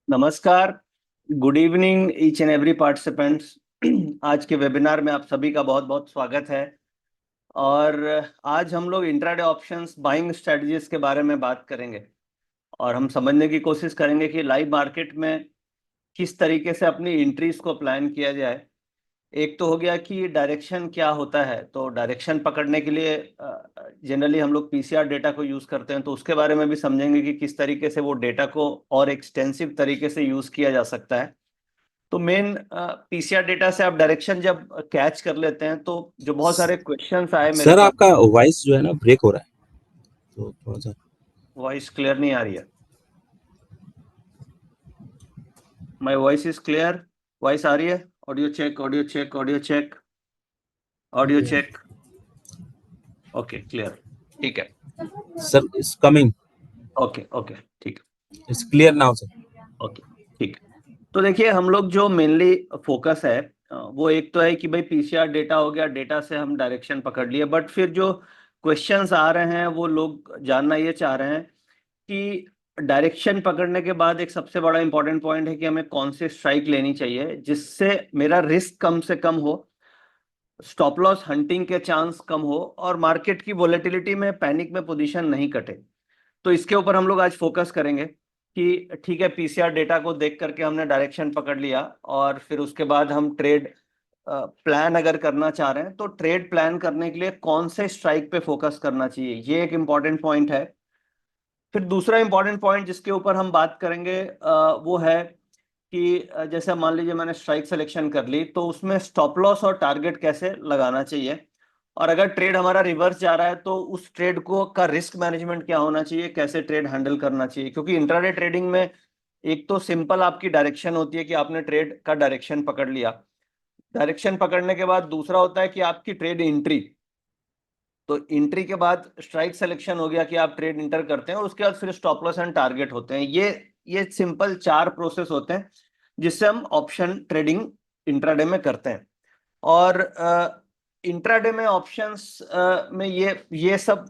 नमस्कार। Good evening each and every participants. आज के वेबिनार में आप सभी का बहुत बहुत स्वागत है। और आज हम लोग इंट्राडे ऑप्शंस बाइंग स्ट्रेटजीज के बारे में बात करेंगे और हम समझने की कोशिश करेंगे कि लाइव मार्केट में किस तरीके से अपनी एंट्रीज को प्लान किया जाए। एक तो हो गया कि डायरेक्शन क्या होता है, तो डायरेक्शन पकड़ने के लिए जनरली हम लोग पीसीआर डेटा को यूज करते हैं, तो उसके बारे में भी समझेंगे कि किस तरीके से वो डेटा को और एक्सटेंसिव तरीके से यूज किया जा सकता है। तो मेन पीसीआर डेटा से आप डायरेक्शन जब कैच कर लेते हैं तो जो बहुत सारे क्वेश्चंस आए मेरे सर पास। आपका वॉइस जो है ना ब्रेक हो रहा है, तो थोड़ा सा। वॉइस क्लियर नहीं आ रही है? My voice is clear. Voice आ रही है? Audio check, audio check, audio check, audio check. Okay, clear. ठीक है। Sir it's coming, okay okay, ठीक है। It's clear now sir. Okay, ठीक है। तो देखिए, हम लोग जो मेनली फोकस है वो एक तो है कि भाई पीसीआर डेटा हो गया, डेटा से हम डायरेक्शन पकड़ लिए, बट फिर जो क्वेश्चंस आ रहे हैं वो लोग जानना ये चाह रहे हैं कि डायरेक्शन पकड़ने के बाद एक सबसे बड़ा इंपॉर्टेंट पॉइंट है कि हमें कौन सी स्ट्राइक लेनी चाहिए जिससे मेरा रिस्क कम से कम हो, स्टॉप लॉस हंटिंग के चांस कम हो और मार्केट की वोलेटिलिटी में पैनिक में पोजीशन नहीं कटे। तो इसके ऊपर हम लोग आज फोकस करेंगे कि ठीक है, पीसीआर डेटा को देख करके हमने डायरेक्शन पकड़ लिया और फिर उसके बाद हम ट्रेड प्लान अगर करना चाह रहे हैं तो ट्रेड प्लान करने के लिए कौन से स्ट्राइक पे फोकस करना चाहिए, ये एक इम्पॉर्टेंट पॉइंट है। फिर दूसरा इंपॉर्टेंट पॉइंट जिसके ऊपर हम बात करेंगे वो है कि जैसे मान लीजिए मैंने स्ट्राइक सिलेक्शन कर ली तो उसमें स्टॉप लॉस और टारगेट कैसे लगाना चाहिए, और अगर ट्रेड हमारा रिवर्स जा रहा है तो उस ट्रेड को का रिस्क मैनेजमेंट क्या होना चाहिए, कैसे ट्रेड हैंडल करना चाहिए। क्योंकि इंट्राडे ट्रेडिंग में एक तो सिंपल आपकी डायरेक्शन होती है कि आपने ट्रेड का डायरेक्शन पकड़ लिया। डायरेक्शन पकड़ने के बाद दूसरा होता है कि आपकी ट्रेड एंट्री। तो एंट्री के बाद स्ट्राइक सिलेक्शन हो गया कि आप ट्रेड इंटर करते हैं, और उसके बाद फिर स्टॉप लॉस एंड टारगेट होते हैं। ये सिंपल चार प्रोसेस होते हैं जिससे हम ऑप्शन ट्रेडिंग इंट्राडे में करते हैं। और इंट्राडे में ऑप्शंस में ये सब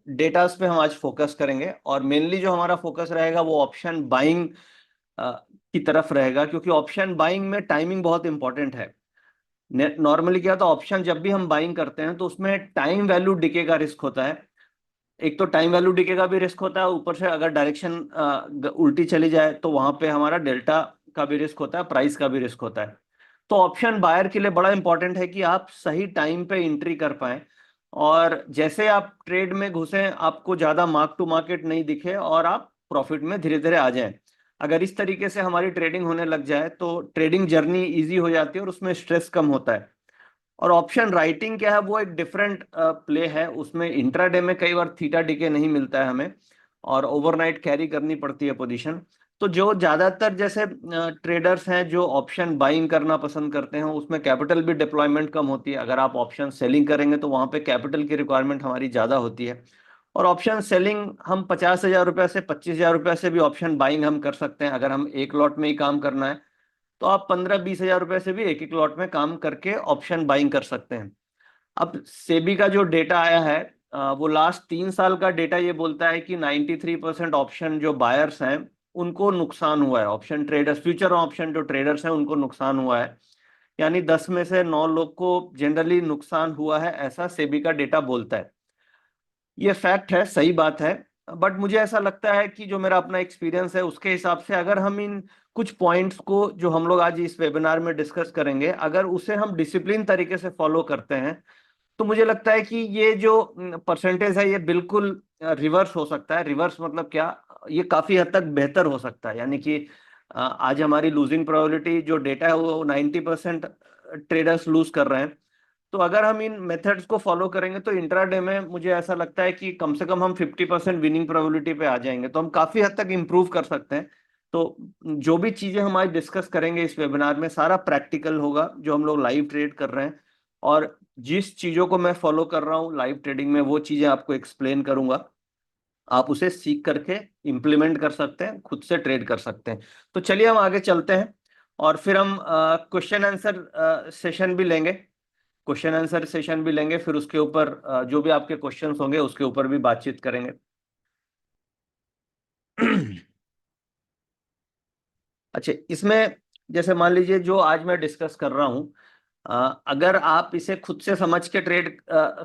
डेटास पे हम आज फोकस करेंगे, और मेनली जो हमारा फोकस रहेगा वो ऑप्शन बाइंग की तरफ रहेगा, क्योंकि ऑप्शन बाइंग में टाइमिंग बहुत इंपॉर्टेंट है। नॉर्मली क्या होता है, ऑप्शन जब भी हम बाइंग करते हैं तो उसमें टाइम वैल्यू डिके का रिस्क होता है। एक तो टाइम वैल्यू डिके का भी रिस्क होता है, ऊपर से अगर डायरेक्शन उल्टी चली जाए तो वहां पे हमारा डेल्टा का भी रिस्क होता है, प्राइस का भी रिस्क होता है। तो ऑप्शन बायर के लिए बड़ा इंपॉर्टेंट है कि आप सही टाइम पे एंट्री कर पाए, और जैसे आप ट्रेड में घुसे आपको ज्यादा मार्क टू मार्केट नहीं दिखे और आप प्रॉफिट में धीरे धीरे आ जाएं। अगर इस तरीके से हमारी ट्रेडिंग होने लग जाए तो ट्रेडिंग जर्नी इजी हो जाती है और उसमें स्ट्रेस कम होता है। और ऑप्शन राइटिंग क्या है, वो एक डिफरेंट प्ले है। उसमें इंट्राडे में कई बार थीटा डीके नहीं मिलता है हमें, और ओवरनाइट कैरी करनी पड़ती है पोजीशन। तो जो ज्यादातर जैसे ट्रेडर्स हैं जो ऑप्शन बाइंग करना पसंद करते हैं, उसमें कैपिटल भी डिप्लॉयमेंट कम होती है। अगर आप ऑप्शन सेलिंग करेंगे तो वहां पे कैपिटल की रिक्वायरमेंट हमारी ज्यादा होती है। और ऑप्शन सेलिंग हम 50,000 रुपए से 25,000 रुपए से भी ऑप्शन बाइंग हम कर सकते हैं, अगर हम एक लॉट में ही काम करना है तो आप 15-20 हजार रुपए से भी एक एक लॉट में काम करके ऑप्शन बाइंग कर सकते हैं। अब सेबी का जो डेटा आया है वो लास्ट 3 साल का डेटा ये बोलता है कि 93% ऑप्शन जो बायर्स हैं उनको नुकसान हुआ है। ऑप्शन ट्रेडर्स, फ्यूचर ऑप्शन जो ट्रेडर्स हैं उनको नुकसान हुआ है। यानी 10 में से 9 लोग को जनरली नुकसान हुआ है, ऐसा सेबी का डेटा बोलता है। ये फैक्ट है, सही बात है। बट मुझे ऐसा लगता है कि जो मेरा अपना एक्सपीरियंस है उसके हिसाब से अगर हम इन कुछ पॉइंट्स को जो हम लोग आज इस वेबिनार में डिस्कस करेंगे, अगर उसे हम डिसिप्लिन तरीके से फॉलो करते हैं तो मुझे लगता है कि ये जो परसेंटेज है ये बिल्कुल रिवर्स हो सकता है। रिवर्स मतलब क्या, ये काफी हद तक बेहतर हो सकता है। यानी कि आज हमारी लूजिंग प्रोबेबिलिटी जो डेटा है वो 90% ट्रेडर्स लूज कर रहे हैं। तो अगर हम इन मेथड्स को फॉलो करेंगे तो इंट्राडे में मुझे ऐसा लगता है कि कम से कम हम 50% विनिंग प्रोबेबिलिटी पे आ जाएंगे, तो हम काफी हद तक इंप्रूव कर सकते हैं। तो जो भी चीजें हम आज डिस्कस करेंगे इस वेबिनार में सारा प्रैक्टिकल होगा, जो हम लोग लाइव ट्रेड कर रहे हैं। और जिस चीजों को मैं फॉलो कर रहा हूँ लाइव ट्रेडिंग में वो चीजें आपको एक्सप्लेन करूंगा। आप उसे सीख करके इम्प्लीमेंट कर सकते हैं, खुद से ट्रेड कर सकते हैं। तो चलिए हम आगे चलते हैं, और फिर हम क्वेश्चन आंसर सेशन भी लेंगे। क्वेश्चन आंसर सेशन भी लेंगे, फिर उसके ऊपर जो भी आपके क्वेश्चंस होंगे उसके ऊपर भी बातचीत करेंगे। अच्छा, इसमें जैसे मान लीजिए जो आज मैं डिस्कस कर रहा हूँ, अगर आप इसे खुद से समझ के ट्रेड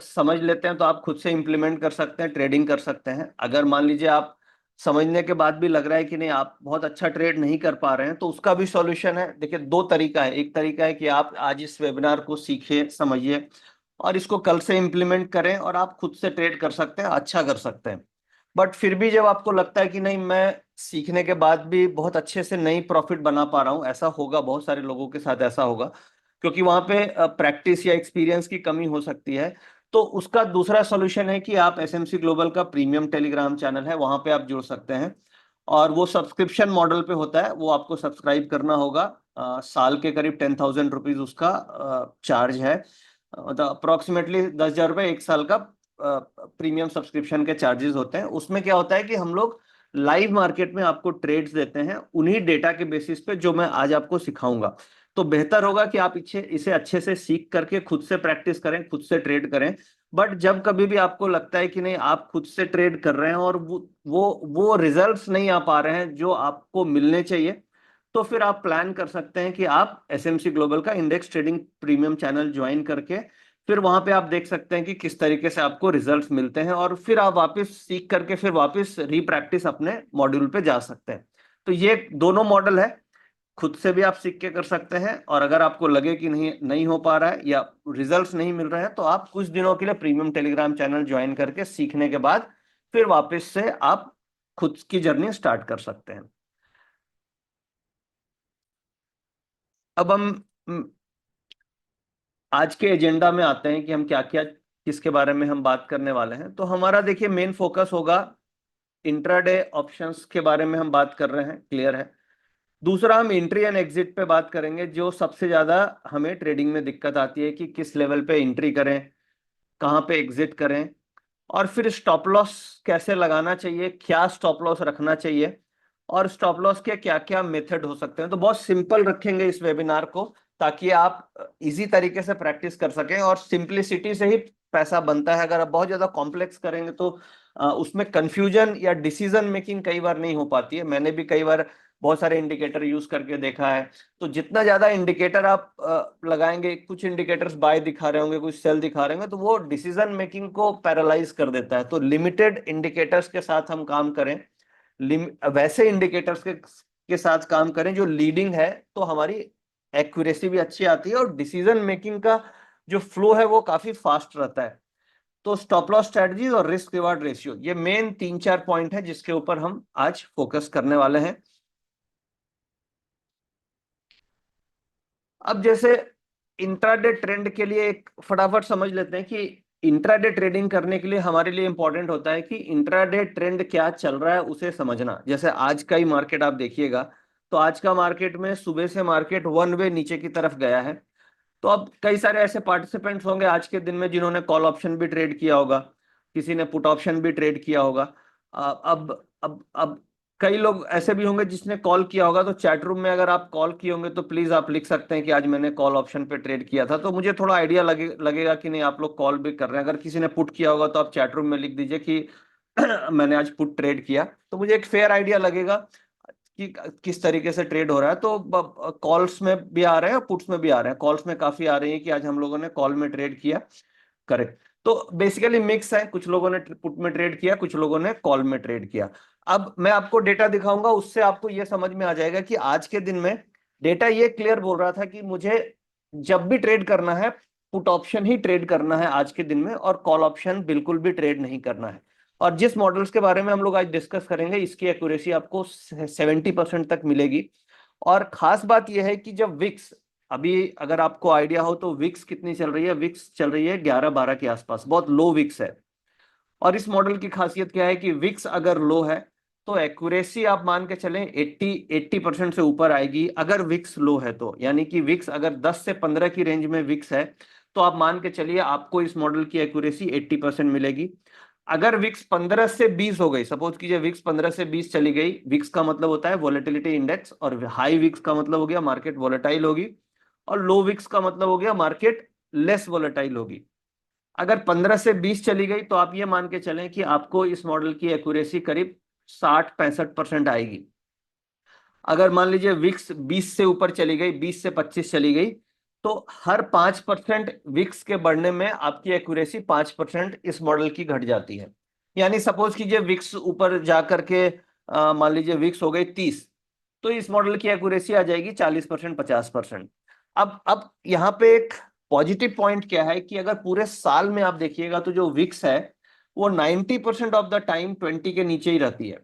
समझ लेते हैं तो आप खुद से इंप्लीमेंट कर सकते हैं, ट्रेडिंग कर सकते हैं। अगर मान लीजिए आप समझने के बाद भी लग रहा है कि नहीं आप बहुत अच्छा ट्रेड नहीं कर पा रहे हैं, तो उसका भी सॉल्यूशन है। देखिए, दो तरीका है। एक तरीका है कि आप आज इस वेबिनार को सीखिए, समझिए और इसको कल से इंप्लीमेंट करें और आप खुद से ट्रेड कर सकते हैं, अच्छा कर सकते हैं। बट फिर भी जब आपको लगता है कि नहीं, मैं सीखने के बाद भी बहुत अच्छे से नहीं प्रॉफिट बना पा रहा हूं, ऐसा होगा, बहुत सारे लोगों के साथ ऐसा होगा, क्योंकि वहां पे प्रैक्टिस या एक्सपीरियंस की कमी हो सकती है। तो उसका दूसरा सॉल्यूशन है कि आप एसएमसी ग्लोबल का प्रीमियम टेलीग्राम चैनल है, वहां पे आप जुड़ सकते हैं। और वो सब्सक्रिप्शन मॉडल पे होता है, वो आपको सब्सक्राइब करना होगा। साल के करीब 10,000 रुपीज उसका चार्ज है। मतलब अप्रोक्सीमेटली 10,000 रुपये एक साल का प्रीमियम सब्सक्रिप्शन के चार्जेस होते हैं। उसमें क्या होता है कि हम लोग लाइव मार्केट में आपको ट्रेड्स देते हैं उन्हीं डेटा के बेसिस पे जो मैं आज आपको सिखाऊंगा। तो बेहतर होगा कि आप इसे अच्छे से सीख करके खुद से प्रैक्टिस करें, खुद से ट्रेड करें। बट जब कभी भी आपको लगता है कि नहीं आप खुद से ट्रेड कर रहे हैं और वो रिजल्ट्स नहीं आ पा रहे हैं जो आपको मिलने चाहिए, तो फिर आप प्लान कर सकते हैं कि आप एसएमसी ग्लोबल का index trading premium channel join करके फिर वहां पे आप देख सकते हैं कि किस तरीके से आपको रिजल्ट्स मिलते हैं, और फिर आप वापस सीख करके फिर वापस रीप्रैक्टिस अपने मॉड्यूल पे जा सकते हैं। तो ये दोनों मॉडल है। खुद से भी आप सीख के कर सकते हैं, और अगर आपको लगे कि नहीं नहीं हो पा रहा है या रिजल्ट्स नहीं मिल रहे हैं, तो आप कुछ दिनों के लिए प्रीमियम टेलीग्राम चैनल ज्वाइन करके सीखने के बाद फिर वापस से आप खुद की जर्नी स्टार्ट कर सकते हैं। अब हम आज के एजेंडा में आते हैं कि हम क्या क्या, किसके बारे में हम बात करने वाले हैं। तो हमारा देखिए मेन फोकस होगा इंट्राडे ऑप्शंस के बारे में हम बात कर रहे हैं, क्लियर है। दूसरा, हम एंट्री एंड एग्जिट पे बात करेंगे, जो सबसे ज्यादा हमें ट्रेडिंग में दिक्कत आती है कि किस लेवल पे एंट्री करें, कहाँ पे एग्जिट करें, और फिर स्टॉप लॉस कैसे लगाना चाहिए, क्या स्टॉप लॉस रखना चाहिए, और स्टॉप लॉस के क्या क्या मेथड हो सकते हैं। तो बहुत सिंपल रखेंगे इस वेबिनार को, ताकि आप इजी तरीके से प्रैक्टिस कर सकें। और सिंपलिसिटी से ही पैसा बनता है। अगर आप बहुत ज्यादा कॉम्प्लेक्स करेंगे तो उसमें कंफ्यूजन या डिसीजन मेकिंग कई बार नहीं हो पाती है। मैंने भी कई बार बहुत सारे इंडिकेटर यूज करके देखा है। तो जितना ज्यादा इंडिकेटर आप लगाएंगे, कुछ इंडिकेटर्स बाय दिखा रहे होंगे, कुछ सेल दिखा रहे होंगे, तो वो डिसीजन मेकिंग को पैरालाइज कर देता है। तो लिमिटेड इंडिकेटर्स के साथ हम काम करें, वैसे इंडिकेटर्स के साथ काम करें जो लीडिंग है, तो हमारी एक्यूरेसी भी अच्छी आती है और डिसीजन मेकिंग का जो फ्लो है वो काफी फास्ट रहता है। तो स्टॉप लॉस स्ट्रेटजीज और रिस्क रिवार्ड रेशियो, ये मेन 3-4 पॉइंट है जिसके ऊपर हम आज फोकस करने वाले हैं। अब जैसे इंट्राडे ट्रेंड के लिए एक फटाफट समझ लेते हैं कि इंट्राडे ट्रेडिंग करने के लिए हमारे लिए इंपॉर्टेंट होता है कि इंट्राडे ट्रेंड क्या चल रहा है उसे समझना। जैसे आज का ही मार्केट आप देखिएगा, तो आज का मार्केट में सुबह से मार्केट वन वे नीचे की तरफ गया है। तो अब कई सारे ऐसे पार्टिसिपेंट्स होंगे आज के दिन में जिन्होंने कॉल ऑप्शन भी ट्रेड किया होगा, किसी ने पुट ऑप्शन भी ट्रेड किया होगा। अब कई लोग ऐसे भी होंगे जिसने कॉल किया होगा। तो चैट रूम में अगर आप कॉल किए होंगे तो प्लीज आप लिख सकते हैं कि आज मैंने कॉल ऑप्शन पे ट्रेड किया था। तो मुझे थोड़ा आइडिया लगेगा कि नहीं आप लोग कॉल भी कर रहे हैं। अगर किसी ने पुट किया होगा तो आप चैट रूम में लिख दीजिए कि मैंने आज पुट ट्रेड किया, तो मुझे एक फेयर आइडिया लगेगा कि किस तरीके से ट्रेड हो रहा है। तो कॉल्स में भी आ रहे हैं, पुट्स में भी आ रहे हैं। कॉल्स में काफी आ रही है कि आज हम लोगों ने कॉल में ट्रेड किया, करेक्ट। तो बेसिकली मिक्स है, कुछ लोगों ने पुट में ट्रेड किया, कुछ लोगों ने कॉल में ट्रेड किया। अब मैं आपको डेटा दिखाऊंगा, उससे आपको यह समझ में आ जाएगा कि आज के दिन में डेटा ये क्लियर बोल रहा था कि मुझे जब भी ट्रेड करना है, पुट ऑप्शन ही ट्रेड करना है आज के दिन में, और कॉल ऑप्शन बिल्कुल भी ट्रेड नहीं करना है। और जिस मॉडल्स के बारे में हम लोग आज डिस्कस करेंगे, इसकी एक्यूरेसी आपको 70% तक मिलेगी। और खास बात यह है कि जब विक्स, अभी अगर आपको आइडिया हो तो विक्स कितनी चल रही है, विक्स चल रही है 11-12 के आसपास, बहुत लो विक्स है। और इस मॉडल की खासियत क्या है कि विक्स अगर लो है तो एक्यूरेसी आप मान के चलें 80% से ऊपर आएगी। अगर विक्स लो है तो, यानी कि विक्स अगर 10 से 15 की रेंज में विक्स है, तो आप मान के चलिए आपको इस मॉडल की एक्यूरेसी 80% मिलेगी। अगर विक्स 15 से 20 हो गई, सपोज कीजिए विक्स 15 से 20 चली गई, विक्स का मतलब होता है वॉलेटिलिटी इंडेक्स, और हाई विक्स का मतलब हो गया मार्केट वॉलेटाइल होगी, और लो विक्स का मतलब हो गया मार्केट लेस वॉलेटाइल होगी। अगर 15 से 20 चली गई तो आप ये मान के चलें कि आपको इस मॉडल की एक्यूरेसी करीब 60-65% आएगी। अगर मान लीजिए विक्स 20 से ऊपर चली गई, 20 से 25 चली गई, तो हर 5% विक्स के बढ़ने में आपकी एक्यूरेसी 5% इस मॉडल की घट जाती है। यानी सपोज कीजिए विक्स ऊपर जा करके मान लीजिए विक्स हो गई 30, तो इस मॉडल की एक्यूरेसी आ जाएगी 40%, 50%। अब यहाँ पे एक पॉजिटिव पॉइंट क्या है कि अगर पूरे साल में आप देखिएगा तो जो विक्स है वो 90% ऑफ द टाइम 20 के नीचे ही रहती है।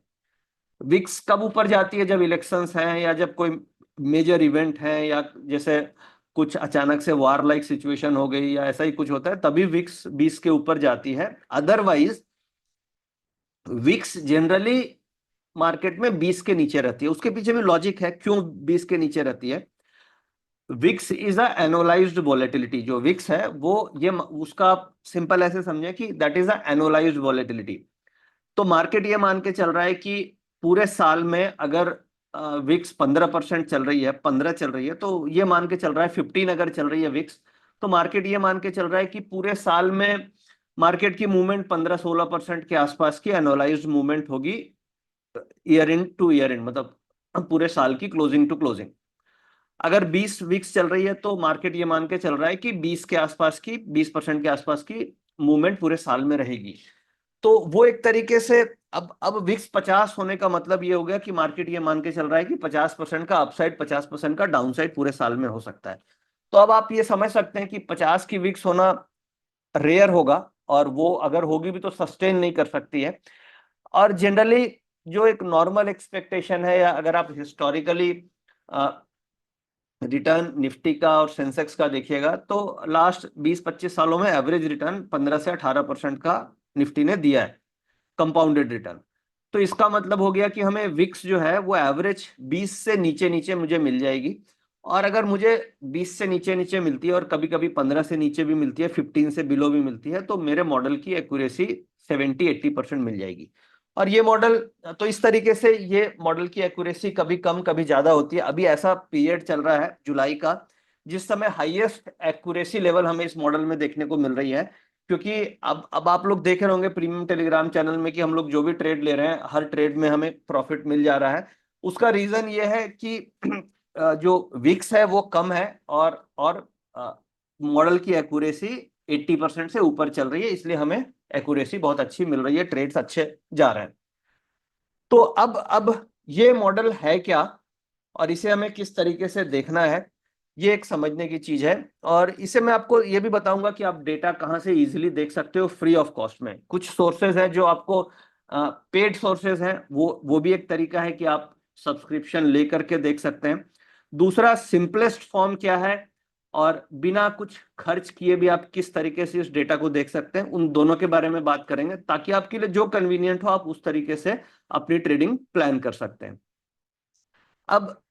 विक्स कब ऊपर जाती है? जब इलेक्शंस हैं या जब कोई मेजर इवेंट है या जैसे कुछ अचानक से वार लाइक सिचुएशन हो गई या ऐसा ही कुछ होता है, तभी विक्स 20 के ऊपर जाती है। अदरवाइज विक्स जनरली मार्केट में 20 के नीचे रहती है। उसके पीछे भी लॉजिक है क्यों 20 के नीचे रहती है। VIX is a annualized volatility. जो विक्स है वो ये उसका सिंपल ऐसे समझे कि that is a annualized volatility. तो मार्केट ये मान के चल रहा है कि पूरे साल में अगर विक्स 15% चल रही है, 15 चल रही है, तो ये मान के चल रहा है 15 अगर चल रही है विक्स, तो मार्केट ये मान के चल रहा है कि पूरे साल में मार्केट की मूवमेंट 15-16% के आसपास की एनुअलाइज्ड मूवमेंट होगी, year in two year in, मतलब पूरे साल की क्लोजिंग टू क्लोजिंग। अगर 20 वीक्स चल रही है तो मार्केट ये मान के चल रहा है कि 20 के आसपास की, 20% के आसपास की मूवमेंट पूरे साल में रहेगी। तो वो एक तरीके से अब विक्स 50 होने का मतलब ये हो गया कि मार्केट ये मान के चल रहा है कि 50% का अपसाइड, 50% का डाउनसाइड पूरे साल में हो सकता है। तो अब आप ये समझ सकते हैं कि 50 की विक्स होना रेयर होगा, और वो अगर होगी भी तो सस्टेन नहीं कर सकती है। और जनरली जो एक नॉर्मल एक्सपेक्टेशन है, या अगर आप हिस्टोरिकली रिटर्न निफ्टी का और सेंसेक्स का देखिएगा तो लास्ट 20-25 सालों में एवरेज रिटर्न 15 से 18% का निफ्टी ने दिया है, कंपाउंडेड रिटर्न। तो इसका मतलब हो गया कि हमें विक्स जो है वो एवरेज 20 से नीचे नीचे मुझे मिल जाएगी। और अगर मुझे 20 से नीचे नीचे मिलती है और कभी कभी 15 से नीचे भी मिलती है, 15 से बिलो भी मिलती है, तो मेरे मॉडल की एक्यूरेसी 70-80% मिल जाएगी। और ये मॉडल, तो इस तरीके से ये मॉडल की एक्यूरेसी कभी कम कभी ज्यादा होती है। अभी ऐसा पीरियड चल रहा है जुलाई का जिस समय हाईएस्ट एक्यूरेसी लेवल हमें इस मॉडल में देखने को मिल रही है। क्योंकि अब आप लोग देख रहे होंगे प्रीमियम टेलीग्राम चैनल में कि हम लोग जो भी ट्रेड ले रहे हैं हर ट्रेड में हमें प्रॉफिट मिल जा रहा है। उसका रीजन ये है कि जो विक्स है वो कम है, और मॉडल की एक्यूरेसी 80% से ऊपर चल रही है, इसलिए हमें एक्यूरेसी बहुत अच्छी मिल रही है, ट्रेड्स अच्छे जा रहे हैं। तो अब ये मॉडल है क्या और इसे हमें किस तरीके से देखना है, ये एक समझने की चीज है। और इसे मैं आपको ये भी बताऊंगा कि आप डेटा कहाँ से इजीली देख सकते हो फ्री ऑफ कॉस्ट में। कुछ सोर्सेज हैं जो आपको पेड सोर्सेज हैं, वो भी एक तरीका है कि आप सब्सक्रिप्शन लेकर के देख सकते हैं। दूसरा सिंपलेस्ट फॉर्म क्या है, और बिना कुछ खर्च किए भी आप किस तरीके से इस डेटा को देख सकते हैं, उन दोनों के बारे में बात करेंगे ताकि आपके लिए जो कन्वीनियंट हो आप उस तरीके से अपनी ट्रेडिंग प्लान कर सकते हैं। अब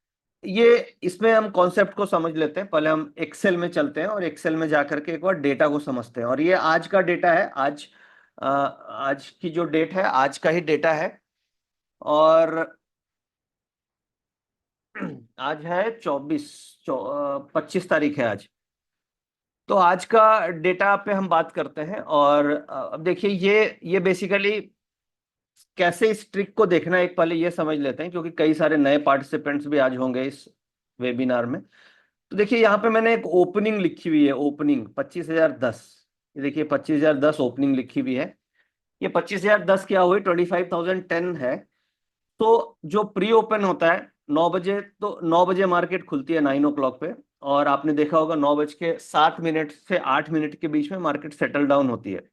ये इसमें हम कॉन्सेप्ट को समझ लेते हैं। पहले हम एक्सेल में चलते हैं और एक्सेल में जाकर के एक बार डेटा को समझते हैं। और ये आज का डेटा है, आज की जो डेट है आज का ही डेटा है। और आज है 25 तारीख है आज। तो आज का डेटा पे हम बात करते हैं। और अब देखिए ये बेसिकली कैसे इस ट्रिक को देखना है एक पहले ये समझ लेते हैं, क्योंकि कई सारे नए पार्टिसिपेंट्स भी आज होंगे इस वेबिनार में। तो देखिए यहाँ पे मैंने एक ओपनिंग लिखी हुई है, ओपनिंग 25,010। ये देखिए 25,010 ओपनिंग लिखी हुई है। ये 25,010 क्या हुई, 25,010 है। तो जो प्री ओपन होता है 9 बजे, तो 9 बजे मार्केट खुलती है 9 o'clock पे। और आपने देखा होगा 9:07 से 8 मिनट के बीच में मार्केट सेटल डाउन होती है।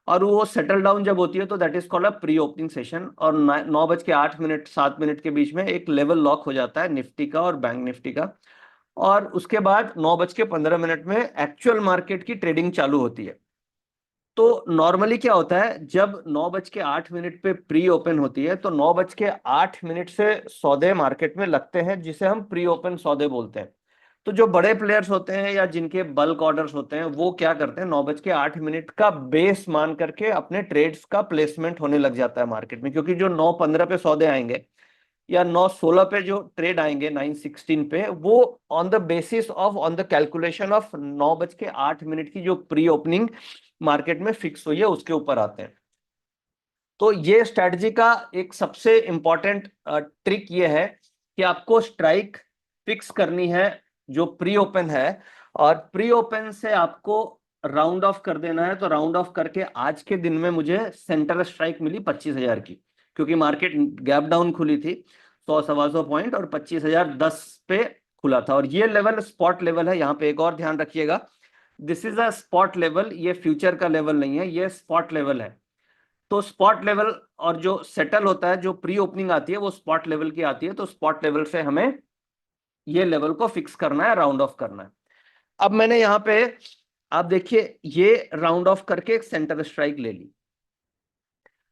और वो सेटल डाउन जब होती है तो that is called a pre opening session. और 9:08 7 मिनट के बीच में एक लेवल लॉक हो जाता है निफ्टी का और बैंक निफ्टी का। और उसके बाद 9:15 में एक्चुअल मार्केट की ट्रेडिंग चालू होती है। तो नॉर्मली क्या होता है, जब 9:08 पे प्री ओपन होती है तो 9:08 से सौदे मार्केट में लगते हैं, जिसे हम प्री ओपन सौदे बोलते हैं। तो जो बड़े प्लेयर्स होते हैं या जिनके बल्क ऑर्डर्स होते हैं वो क्या करते हैं, 9:08 का बेस मान करके अपने ट्रेड्स का प्लेसमेंट होने लग जाता है मार्केट में। क्योंकि जो 9:15 पे सौदे आएंगे या 9:16 पे जो ट्रेड आएंगे, 9:16 पे, वो on the basis of, on the calculation of 9:08 की जो प्री ओपनिंग मार्केट में फिक्स हुई है उसके ऊपर आते हैं। तो ये स्ट्रेटजी का एक सबसे इंपॉर्टेंट ट्रिक ये है कि आपको स्ट्राइक फिक्स करनी है जो प्री ओपन है, और प्री ओपन से आपको राउंड ऑफ कर देना है। तो राउंड ऑफ करके आज के दिन में मुझे सेंटर स्ट्राइक मिली 25,000 की, क्योंकि मार्केट गैप डाउन खुली थी 100-125 पॉइंट, और 25,010 पे खुला था। और ये लेवल स्पॉट लेवल है। यहाँ पे एक और ध्यान रखिएगा, this is a spot level, ये फ्यूचर का लेवल नहीं है, ये स्पॉट लेवल है। तो स्पॉट लेवल और जो सेटल होता है, जो प्री ओपनिंग आती है वो स्पॉट लेवल की आती है। तो स्पॉट लेवल से हमें ये लेवल को फिक्स करना है, राउंड ऑफ करना है। अब मैंने यहाँ पे, आप देखिए, ये राउंड ऑफ करके एक सेंटर स्ट्राइक ले ली।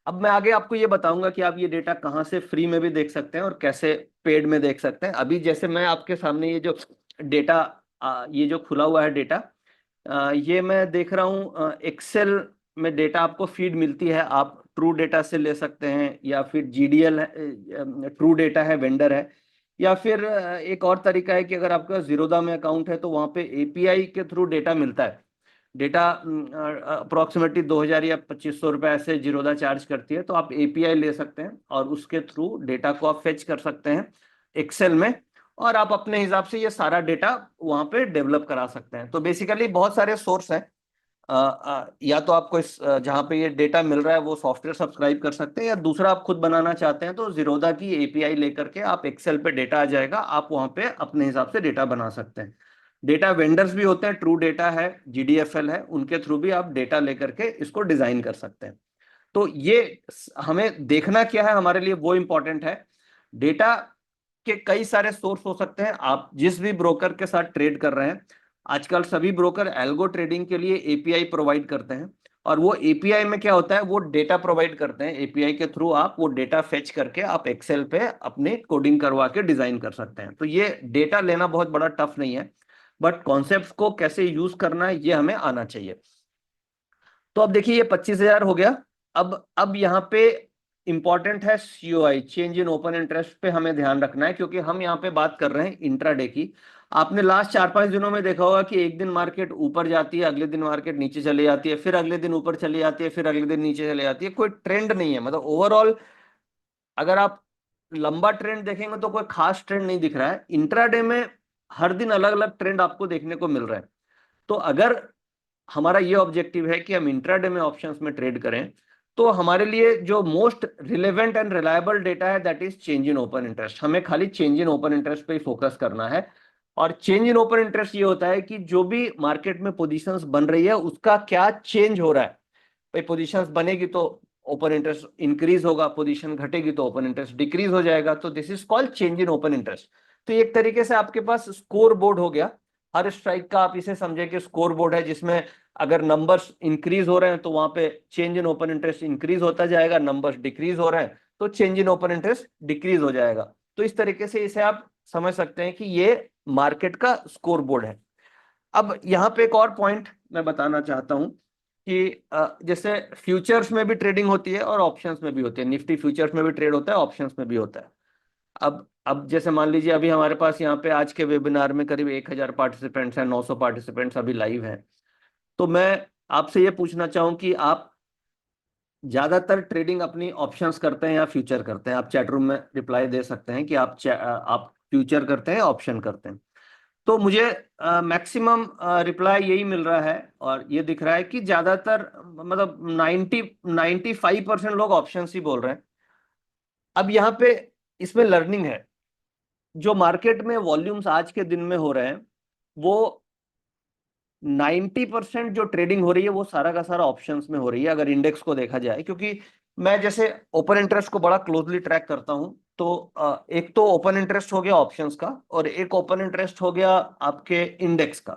अब मैं आगे आपको ये बताऊंगा कि आप ये डेटा कहाँ से फ्री में भी देख सकते हैं और कैसे पेड में देख सकते हैं। अभी जैसे मैं आपके सामने ये जो डेटा, ये जो खुला हुआ है डेटा, ये मैं देख रहा हूँ एक्सेल में डेटा आपको फीड मिलती है। आप ट्रू डेटा से ले सकते हैं, या फिर जीडीएल ट्रू डेटा है, वेंडर है, या फिर एक और तरीका है कि अगर आपका जीरोधा में अकाउंट है तो वहां पे एपीआई के थ्रू डेटा मिलता है। डेटा अप्रोक्सीमेटली 2,000 या 2,500 रुपए ऐसे जीरोधा चार्ज करती है। तो आप एपीआई ले सकते हैं और उसके थ्रू डेटा को आप फेच कर सकते हैं एक्सेल में, और आप अपने हिसाब से ये सारा डेटा वहां पे डेवलप करा सकते हैं। तो बेसिकली बहुत सारे सोर्स हैं। या तो आपको इस जहाँ पे ये डेटा मिल रहा है वो सॉफ्टवेयर सब्सक्राइब कर सकते हैं, या दूसरा आप खुद बनाना चाहते हैं तो जीरोधा की एपीआई लेकर के आप एक्सेल पे डेटा आ जाएगा, आप वहां पे अपने हिसाब से डेटा बना सकते हैं। डेटा वेंडर्स भी होते हैं, ट्रू डेटा है, जीडीएफएल है, उनके थ्रू भी आप डेटा लेकर के इसको डिजाइन कर सकते हैं। तो ये हमें देखना क्या है, हमारे लिए वो इंपॉर्टेंट है। डेटा के कई सारे सोर्स हो सकते हैं। आप जिस भी ब्रोकर के साथ ट्रेड कर रहे हैं, आजकल सभी ब्रोकर एल्गो ट्रेडिंग के लिए एपीआई प्रोवाइड करते हैं, और वो एपीआई में क्या होता है, वो डेटा प्रोवाइड करते हैं। एपीआई के थ्रू आप वो डेटा फेच करके आप एक्सेल पे अपने कोडिंग करवा के डिजाइन कर सकते हैं। तो ये डेटा लेना बहुत बड़ा टफ नहीं है, बट कॉन्सेप्ट को कैसे यूज करना है ये हमें आना चाहिए। तो अब देखिए, ये 25,000 हो गया। अब यहाँ पे इंपॉर्टेंट है COI, change in open interest पे हमें ध्यान रखना है, क्योंकि हम यहाँ पे बात कर रहे हैं इंट्राडे की। आपने लास्ट 4-5 दिनों में देखा होगा कि एक दिन मार्केट ऊपर जाती है, अगले दिन मार्केट नीचे चली जाती है, फिर अगले दिन ऊपर चली जाती है, फिर अगले दिन नीचे चली जाती है। कोई ट्रेंड नहीं है, मतलब ओवरऑल अगर आप लंबा ट्रेंड देखेंगे तो कोई खास ट्रेंड नहीं दिख रहा है। इंट्राडे में हर दिन अलग अलग ट्रेंड आपको देखने को मिल रहा है। तो अगर हमारा ये ऑब्जेक्टिव है कि हम इंट्राडे में ऑप्शंस में ट्रेड करें, तो हमारे लिए जो most relevant and reliable data है that is change in open interest. हमें खाली चेंज इन ओपन इंटरेस्ट पे ही फोकस करना है। और चेंज इन ओपन इंटरेस्ट ये होता है कि जो भी मार्केट में पोजीशंस बन रही है उसका क्या चेंज हो रहा है। भाई पोजीशंस बनेगी तो ओपन इंटरेस्ट इंक्रीज होगा, पोजीशन घटेगी तो ओपन इंटरेस्ट डिक्रीज हो जाएगा। तो this is called change in open interest. तो एक तरीके से आपके पास स्कोर बोर्ड हो गया। हर स्ट्राइक का आप इसे समझे कि स्कोर बोर्ड है, जिसमें अगर नंबर्स इंक्रीज हो रहे हैं तो वहां पे change in open interest increase होता जाएगा, नंबर्स डिक्रीज हो रहे हैं तो change in open interest decrease हो जाएगा। तो इस तरीके से इसे आप समझ सकते हैं कि ये मार्केट का स्कोर बोर्ड है। अब यहाँ पे एक और पॉइंट मैं बताना चाहता हूँ कि जैसे फ्यूचर्स में भी ट्रेडिंग होती है और ऑप्शंस में भी होती है। निफ्टी फ्यूचर्स में भी ट्रेड होता है, ऑप्शंस में भी होता है। अब जैसे मान लीजिए अभी हमारे पास यहाँ पे आज के वेबिनार में करीब 1,000 पार्टिसिपेंट्स हैं, 900 पार्टिसिपेंट्स अभी लाइव हैं। तो मैं आपसे ये पूछना चाहूँ कि आप ज्यादातर ट्रेडिंग अपनी ऑप्शंस करते हैं या फ्यूचर करते हैं? आप चैट रूम में रिप्लाई दे सकते हैं कि आप फ्यूचर करते हैं, ऑप्शन करते हैं। तो मुझे मैक्सिमम रिप्लाई यही मिल रहा है, और ये दिख रहा है कि ज्यादातर मतलब 95% लोग ऑप्शंस ही बोल रहे हैं। अब यहाँ पे इसमें लर्निंग है। जो मार्केट में वॉल्यूम्स आज के दिन में हो रहे हैं, वो 90% जो ट्रेडिंग हो रही है वो सारा का सारा ऑप्शंस में हो रही है, अगर इंडेक्स को देखा जाए। क्योंकि मैं जैसे ओपन इंटरेस्ट को बड़ा क्लोजली ट्रैक करता हूं, तो एक तो ओपन इंटरेस्ट हो गया ऑप्शंस का, और एक ओपन इंटरेस्ट हो गया आपके इंडेक्स का।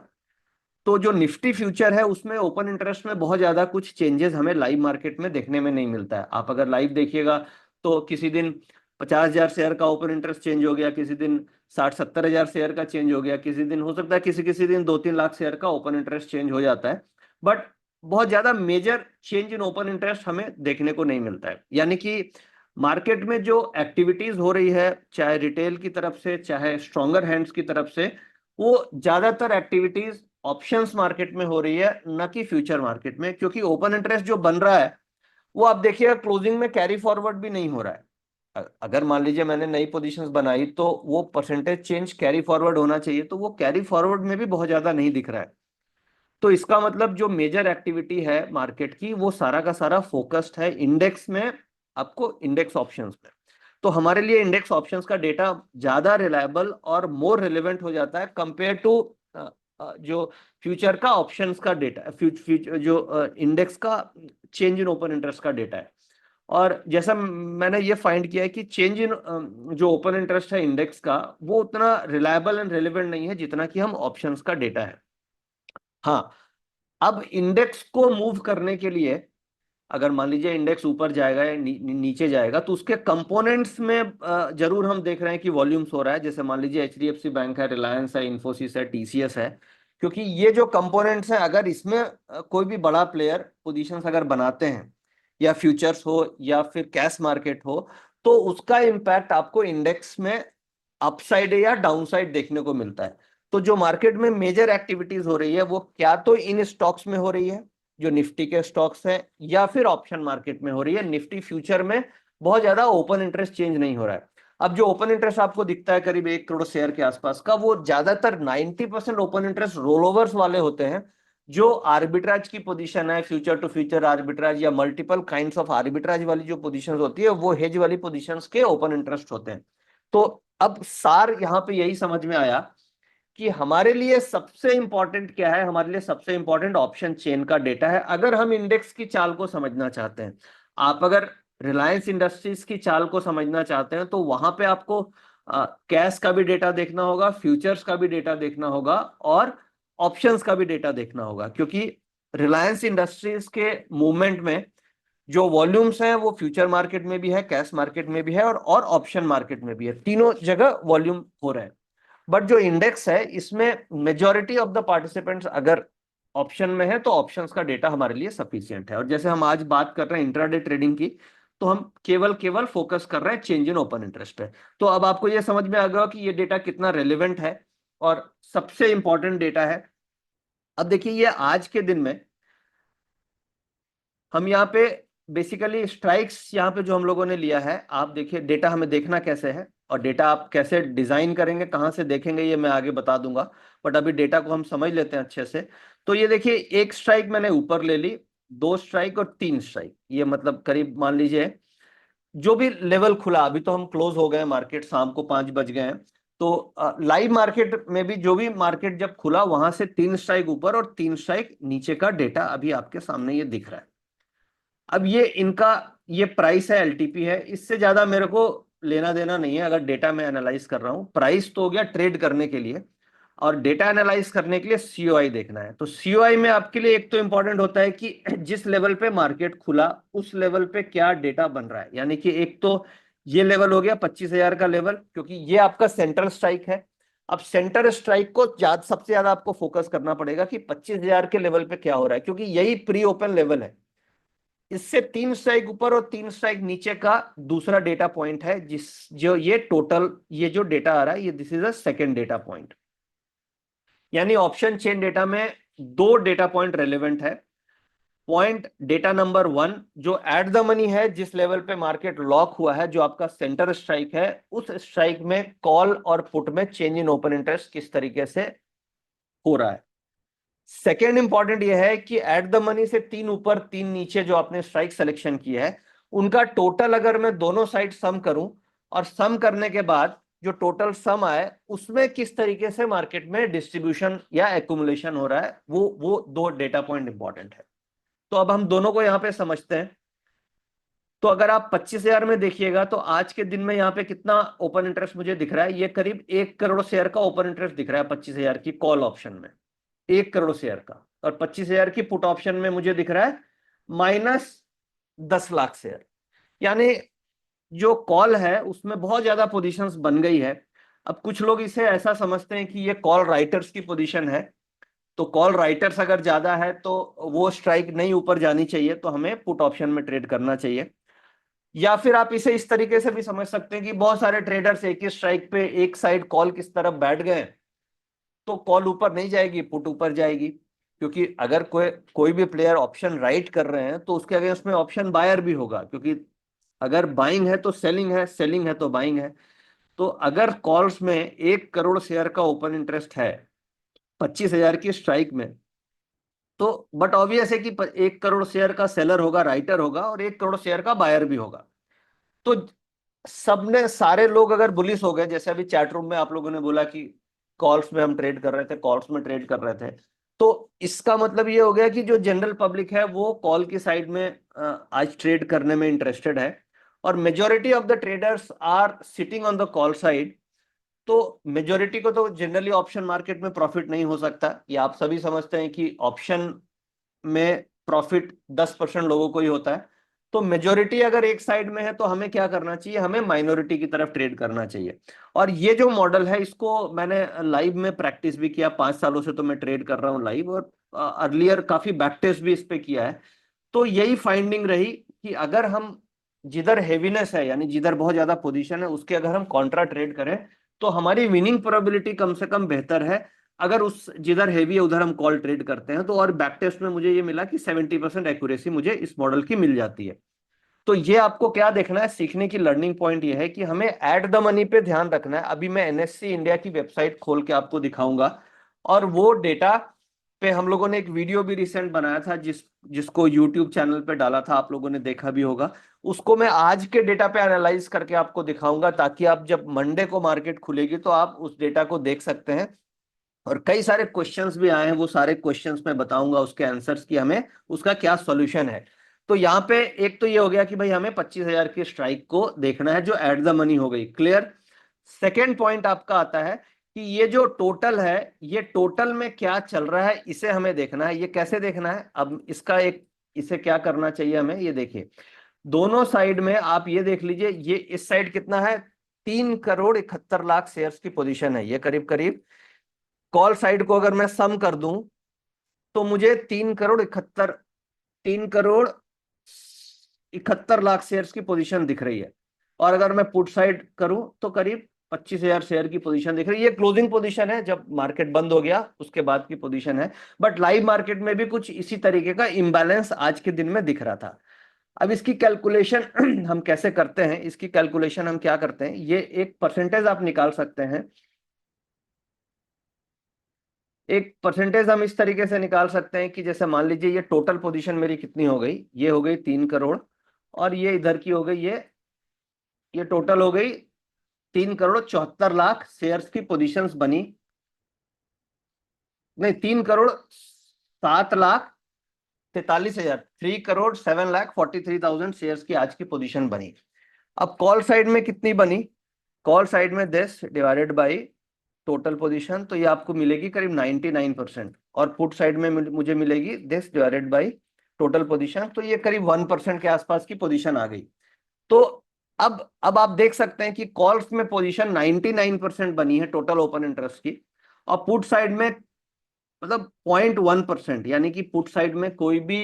तो जो निफ्टी फ्यूचर है उसमें ओपन इंटरेस्ट में बहुत ज्यादा कुछ चेंजेस हमें लाइव मार्केट में देखने में नहीं मिलता है। आप अगर लाइव देखिएगा तो किसी दिन 50,000 शेयर का ओपन इंटरेस्ट चेंज हो गया, किसी दिन 60-70 हजार शेयर का चेंज हो गया, किसी दिन हो सकता है किसी किसी दिन 2-3 लाख शेयर का ओपन इंटरेस्ट चेंज हो जाता है। बट बहुत ज्यादा major change in open interest हमें देखने को नहीं मिलता है। यानी कि मार्केट में जो एक्टिविटीज हो रही है, चाहे रिटेल की तरफ से चाहे स्ट्रॉन्गर हैंड्स की तरफ से, वो ज्यादातर एक्टिविटीज ऑप्शंस मार्केट में हो रही है, न कि फ्यूचर मार्केट में। क्योंकि ओपन इंटरेस्ट जो बन रहा है वो आप देखिएगा क्लोजिंग में कैरी फॉरवर्ड भी नहीं हो रहा है। अगर मान लीजिए मैंने नई पोजीशंस बनाई तो वो परसेंटेज चेंज कैरी फॉरवर्ड होना चाहिए, तो वो कैरी फॉरवर्ड में भी बहुत ज्यादा नहीं दिख रहा है। तो इसका मतलब जो मेजर एक्टिविटी है मार्केट की वो सारा का सारा फोकस्ड है इंडेक्स में, आपको इंडेक्स ऑप्शंस में। तो हमारे लिए इंडेक्स ऑप्शंस का डेटा ज्यादा रिलायबल और मोर रिलेवेंट हो जाता है कंपेयर टू जो फ्यूचर का ऑप्शंस का डेटा, फ्यूचर जो इंडेक्स का चेंज इन ओपन इंटरेस्ट का डेटा है। और जैसा मैंने ये फाइंड किया है कि चेंज इन जो ओपन इंटरेस्ट है इंडेक्स का, वो उतना रिलायबल एंड रिलेवेंट नहीं है जितना कि हम ऑप्शंस का डेटा है। हाँ, अब इंडेक्स को मूव करने के लिए अगर मान लीजिए इंडेक्स ऊपर जाएगा या नीचे जाएगा, तो उसके कंपोनेंट्स में जरूर हम देख रहे हैं कि वॉल्यूम्स हो रहा है। जैसे मान लीजिए एचडीएफसी बैंक है, रिलायंस है, इन्फोसिस है, टीसीएस है। क्योंकि ये जो कंपोनेंट्स हैं, अगर इसमें कोई भी बड़ा प्लेयर पोजीशंस अगर बनाते हैं, या फ्यूचर्स हो या फिर कैश मार्केट हो, तो उसका इम्पैक्ट आपको इंडेक्स में अपसाइड या डाउनसाइड देखने को मिलता है। तो जो मार्केट में मेजर एक्टिविटीज हो रही है वो क्या तो इन स्टॉक्स में हो रही है, जो निफ्टी के स्टॉक्स हैं, या फिर ऑप्शन मार्केट में हो रही है। निफ्टी फ्यूचर में बहुत ज्यादा ओपन इंटरेस्ट चेंज नहीं हो रहा है। अब जो ओपन इंटरेस्ट आपको दिखता है करीब 1 करोड़ शेयर के आसपास का, वो ज्यादातर 90% ओपन इंटरेस्ट रोलओवर्स वाले होते हैं। जो आर्बिट्राज की पोजीशन है, फ्यूचर टू फ्यूचर आर्बिट्राज या मल्टीपल काइंड्स ऑफ आर्बिट्राज वाली जो पोजीशन होती है, वो हेज वाली पोजीशन के ओपन इंटरेस्ट होते हैं। तो अब सार यहाँ पे यही समझ में आया कि हमारे लिए सबसे इंपॉर्टेंट क्या है। हमारे लिए सबसे इंपॉर्टेंट ऑप्शन चेन का डेटा है, अगर हम इंडेक्स की चाल को समझना चाहते हैं। आप अगर रिलायंस इंडस्ट्रीज की चाल को समझना चाहते हैं, तो वहां पे आपको कैश का भी डेटा देखना होगा, फ्यूचर्स का भी डेटा देखना होगा, और ऑप्शंस का भी डेटा देखना होगा। क्योंकि रिलायंस इंडस्ट्रीज के मूवमेंट में जो वॉल्यूम्स हैं वो फ्यूचर मार्केट में भी है, कैश मार्केट में भी है, और ऑप्शन मार्केट में भी है। तीनों जगह वॉल्यूम हो रहे हैं। बट जो इंडेक्स है, इसमें मेजॉरिटी ऑफ द पार्टिसिपेंट्स अगर ऑप्शन में है, तो ऑप्शंस का डेटा हमारे लिए सफिशिएंट है। और जैसे हम आज बात कर रहे हैं इंट्राडे ट्रेडिंग की, तो हम केवल केवल फोकस कर रहे हैं चेंज इन ओपन इंटरेस्ट पे। तो अब आपको ये समझ में आ गया कि ये डेटा कितना रेलेवेंट है और सबसे इंपॉर्टेंट डेटा है। अब देखिए, ये आज के दिन में हम यहाँ पे बेसिकली स्ट्राइक्स यहाँ पे जो हम लोगों ने लिया है, आप देखिए डेटा हमें देखना कैसे है, और डेटा आप कैसे डिजाइन करेंगे, कहाँ से देखेंगे, ये मैं आगे बता दूंगा। बट अभी डेटा को हम समझ लेते हैं अच्छे से। तो ये देखिए, एक स्ट्राइक मैंने ऊपर ले ली, 2 स्ट्राइक और 3 स्ट्राइक, ये मतलब करीब मान लीजिए जो भी लेवल खुला। अभी तो हम क्लोज हो गए, मार्केट शाम को 5 बज गए हैं। तो लाइव मार्केट में भी जो भी मार्केट जब खुला, वहां से 3 स्ट्राइक ऊपर और 3 स्ट्राइक नीचे का डेटा अभी आपके सामने ये दिख रहा है। अब ये इनका ये प्राइस है, एलटीपी है, इससे ज्यादा मेरे को लेना देना नहीं है। अगर डेटा में एनालाइज कर रहा हूं, प्राइस तो हो गया ट्रेड करने के लिए, और डेटा एनालाइज करने के लिए सीओआई देखना है। तो सीओआई में आपके लिए एक तो इंपॉर्टेंट होता है कि जिस लेवल पे मार्केट खुला उस लेवल पे क्या डेटा बन रहा है। यानी कि एक तो ये लेवल हो गया 25,000 का लेवल, क्योंकि ये आपका सेंटर स्ट्राइक है। अब सेंटर स्ट्राइक को सबसे ज्यादा आपको फोकस करना पड़ेगा कि 25,000 के लेवल पे क्या हो रहा है, क्योंकि यही प्री ओपन लेवल है। इससे 3 स्ट्राइक ऊपर और 3 स्ट्राइक नीचे का दूसरा डेटा पॉइंट है, जिस जो ये टोटल ये जो डेटा आ रहा है, ये this is a second data point. यानी ऑप्शन चेन डेटा में 2 डेटा पॉइंट रेलेवेंट है। पॉइंट डेटा नंबर 1 जो एट द मनी है, जिस लेवल पे मार्केट लॉक हुआ है, जो आपका सेंटर स्ट्राइक है, उस स्ट्राइक में कॉल और पुट में चेंज इन ओपन इंटरेस्ट किस तरीके से हो रहा है। सेकेंड इंपॉर्टेंट यह है कि एट द मनी से 3 ऊपर 3 नीचे जो आपने स्ट्राइक सिलेक्शन की है, उनका टोटल अगर मैं दोनों साइड सम करूं, और सम करने के बाद जो टोटल सम आए, उसमें किस तरीके से मार्केट में डिस्ट्रीब्यूशन या एक्यूमुलेशन हो रहा है, वो 2 डेटा पॉइंट इंपॉर्टेंट है। तो अब हम दोनों को यहां पे समझते हैं। तो अगर आप 25,000 में देखिएगा, तो आज के दिन में यहाँ पे कितना ओपन इंटरेस्ट मुझे दिख रहा है, ये करीब 1 करोड़ शेयर का ओपन इंटरेस्ट दिख रहा है 25,000 की कॉल ऑप्शन में, 1 करोड़ शेयर का। और 25,000 की पुट ऑप्शन में मुझे दिख रहा है -10 लाख शेयर। यानी जो कॉल है उसमें बहुत ज्यादा पोजीशंस बन गई है। अब कुछ लोग इसे ऐसा समझते हैं कि ये कॉल राइटर्स की पोजीशन है, तो कॉल राइटर्स अगर ज्यादा है तो वो स्ट्राइक नहीं ऊपर जानी चाहिए, तो हमें पुट ऑप्शन में ट्रेड करना चाहिए। या फिर आप इसे इस तरीके से भी समझ सकते हैं कि बहुत सारे ट्रेडर्स एक ही स्ट्राइक पे एक साइड कॉल किस तरफ बैठ गए, तो कॉल ऊपर नहीं जाएगी, पुट ऊपर जाएगी। क्योंकि अगर कोई कोई भी प्लेयर ऑप्शन राइट कर रहे हैं, तो उसके अगेंस्ट में ऑप्शन बायर भी होगा, क्योंकि अगर बाइंग है तो सेलिंग है, सेलिंग है तो बाइंग है। तो अगर कॉल्स में 1 करोड़ शेयर का ओपन इंटरेस्ट है 25,000 की स्ट्राइक में, तो बट ऑब्वियस है कि 1 करोड़ शेयर का सेलर होगा, राइटर होगा, और 1 करोड़ शेयर का बायर भी होगा। तो सबने, सारे लोग अगर बुलिश हो गए, जैसे अभी चैट रूम में आप लोगों ने बोला कि कॉल्स में हम ट्रेड कर रहे थे, कॉल्स में ट्रेड कर रहे थे, तो इसका मतलब ये हो गया कि जो जनरल पब्लिक है वो कॉल की साइड में आज ट्रेड करने में इंटरेस्टेड है, और majority of the traders are sitting on the call side. तो मेजोरिटी को तो जनरली ऑप्शन मार्केट में प्रॉफिट नहीं हो सकता, ये आप सभी समझते हैं कि ऑप्शन में प्रॉफिट 10% लोगों को ही होता है। तो मेजोरिटी अगर एक साइड में है तो हमें क्या करना चाहिए, हमें माइनॉरिटी की तरफ ट्रेड करना चाहिए। और ये जो मॉडल है इसको मैंने लाइव में प्रैक्टिस भी किया, 5 सालों से तो मैं ट्रेड कर रहा हूँ लाइव, और अर्लियर काफी बैक टेस्ट भी इस पे किया है। तो यही फाइंडिंग रही कि अगर हम जिधर हेवीनेस है, यानी जिधर बहुत ज्यादा पोजीशन है, उसके अगर हम कॉन्ट्रा ट्रेड करें तो हमारी विनिंग प्रोबेबिलिटी कम से कम बेहतर है। अगर उस जिधर हेवी है उधर हम कॉल ट्रेड करते हैं तो, और बैक टेस्ट में मुझे ये मिला कि 70% एक्यूरेसी मुझे इस मॉडल की मिल जाती है। तो ये आपको क्या देखना है, सीखने की लर्निंग पॉइंट ये है कि हमें एट द मनी पे ध्यान रखना है। अभी मैं एनएससी इंडिया की वेबसाइट खोल के आपको दिखाऊंगा, और वो डेटा पे हम लोगों ने एक वीडियो भी रिसेंट बनाया था, जिसको यूट्यूब चैनल पे डाला था, आप लोगों ने देखा भी होगा। उसको मैं आज के डेटा पे एनालाइज करके आपको दिखाऊंगा, ताकि आप जब मंडे को मार्केट खुलेगी तो आप उस डेटा को देख सकते हैं। और कई सारे क्वेश्चंस भी आए हैं, वो सारे क्वेश्चंस मैं बताऊंगा उसके आंसर्स की, हमें उसका क्या सॉल्यूशन है। तो यहाँ पे एक तो ये हो गया कि भाई हमें 25,000 की स्ट्राइक को देखना है जो एट द मनी हो गई, क्लियर। सेकेंड पॉइंट आपका आता है कि ये जो टोटल है, ये टोटल में क्या चल रहा है, इसे हमें देखना है। ये कैसे देखना है, अब इसका एक, इसे क्या करना चाहिए हमें, ये देखिए दोनों साइड में आप ये देख लीजिए, ये इस साइड कितना है, 3 करोड़ 71 लाख शेयर्स की पोजीशन है ये करीब करीब। कॉल साइड को अगर मैं सम कर दूं तो मुझे 3 करोड़ 71 लाख शेयर्स की पोजीशन दिख रही है। और अगर मैं पुट साइड करूं तो करीब 25,000 शेयर की पोजीशन दिख रही है। ये क्लोजिंग पोजीशन है, जब मार्केट बंद हो गया उसके बाद की पोजीशन है। बट लाइव मार्केट में भी कुछ इसी तरीके का इंबैलेंस आज के दिन में दिख रहा था। अब इसकी कैलकुलेशन हम कैसे करते हैं, इसकी कैलकुलेशन हम क्या करते हैं, ये एक परसेंटेज आप निकाल सकते हैं। एक परसेंटेज हम इस तरीके से निकाल सकते हैं कि जैसे मान लीजिए ये टोटल पोजीशन मेरी कितनी हो गई, ये हो गई 3 करोड़, और ये इधर की हो गई, ये टोटल हो गई 3 करोड़ 74 लाख शेयर्स की पोजीशंस बनी। नहीं, 3 करोड़ 7 लाख 43 हजार, 3 करोड़ 7 लाख 43,000 शेयर्स की आज की पोजीशन बनी। अब कॉल साइड में कितनी बनी, कॉल साइड में this divided by total position, तो ये आपको मिलेगी करीब 99%। और पुट साइड में मुझे मिलेगी this divided by total position, तो ये करीब 1% के आसपास की पोजीशन आ गई। तो अब आप देख सकते हैं कि कॉल्स में पोजीशन 99% बनी है टोटल ओपन इंटरेस्ट की, और पुट साइड में मतलब 0.1%, यानी कि पुट साइड में कोई भी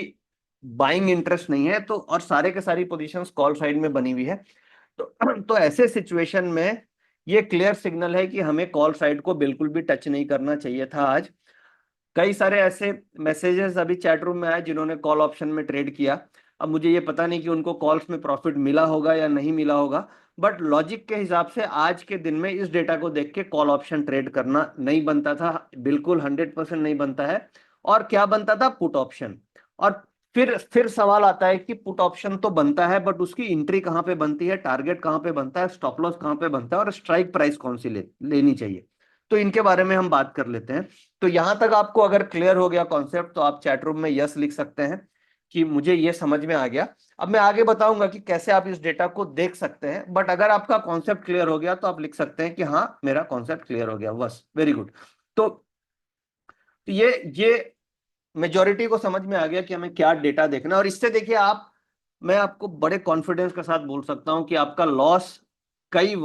बाइंग इंटरेस्ट नहीं है। तो और सारे के सारी पोजीशंस कॉल साइड में बनी हुई है। तो ऐसे सिचुएशन में ये क्लियर सिग्नल है कि हमें कॉल साइड को बिल्कुल भी टच नहीं करना चाहिए था आज। कई सारे ऐसे मैसेजेस अभी चैट रूम में आए जिन्होंने कॉल ऑप्शन में ट्रेड किया। अब मुझे ये पता नहीं कि उनको कॉल्स में प्रॉफिट मिला होगा या नहीं मिला होगा, बट लॉजिक के हिसाब से आज के दिन में इस डेटा को देख के कॉल ऑप्शन ट्रेड करना नहीं बनता था, बिल्कुल 100% नहीं बनता है। और क्या बनता था, पुट ऑप्शन। और फिर सवाल आता है कि पुट ऑप्शन तो बनता है, बट उसकी एंट्री कहाँ पे बनती है, टारगेट कहाँ पे बनता है, स्टॉप लॉस कहाँ पे बनता है, और स्ट्राइक प्राइस कौन सी लेनी चाहिए। तो इनके बारे में हम बात कर लेते हैं। तो यहां तक आपको अगर क्लियर हो गया कॉन्सेप्ट तो आप चैट रूम में यस लिख सकते हैं कि मुझे ये समझ में आ गया। अब मैं आगे बताऊंगा कि कैसे आप इस डेटा को देख सकते हैं, बट अगर आपका कॉन्सेप्ट क्लियर हो गया तो आप लिख सकते हैं कि हाँ मेरा कॉन्सेप्ट क्लियर हो गया, बस वेरी गुड। तो ये मेजोरिटी को समझ में आ गया कि हमें क्या डेटा देखना है। और इससे देखिए आप, मैं आपको बड़े कॉन्फिडेंस के साथ बोल सकता हूं कि आपका लॉस कई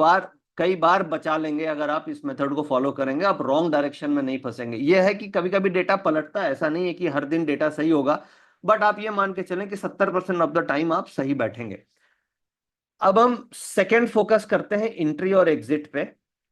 बार बचा लेंगे अगर आप इस मेथड को फॉलो करेंगे। आप रॉन्ग डायरेक्शन में नहीं फंसेंगे। यह है कि कभी कभी डेटा पलटता है, ऐसा नहीं है कि हर दिन डेटा सही होगा, बट आप ये मान के चलें कि 70% ऑफ द टाइम आप सही बैठेंगे। अब हम सेकेंड फोकस करते हैं एंट्री और एग्जिट पे।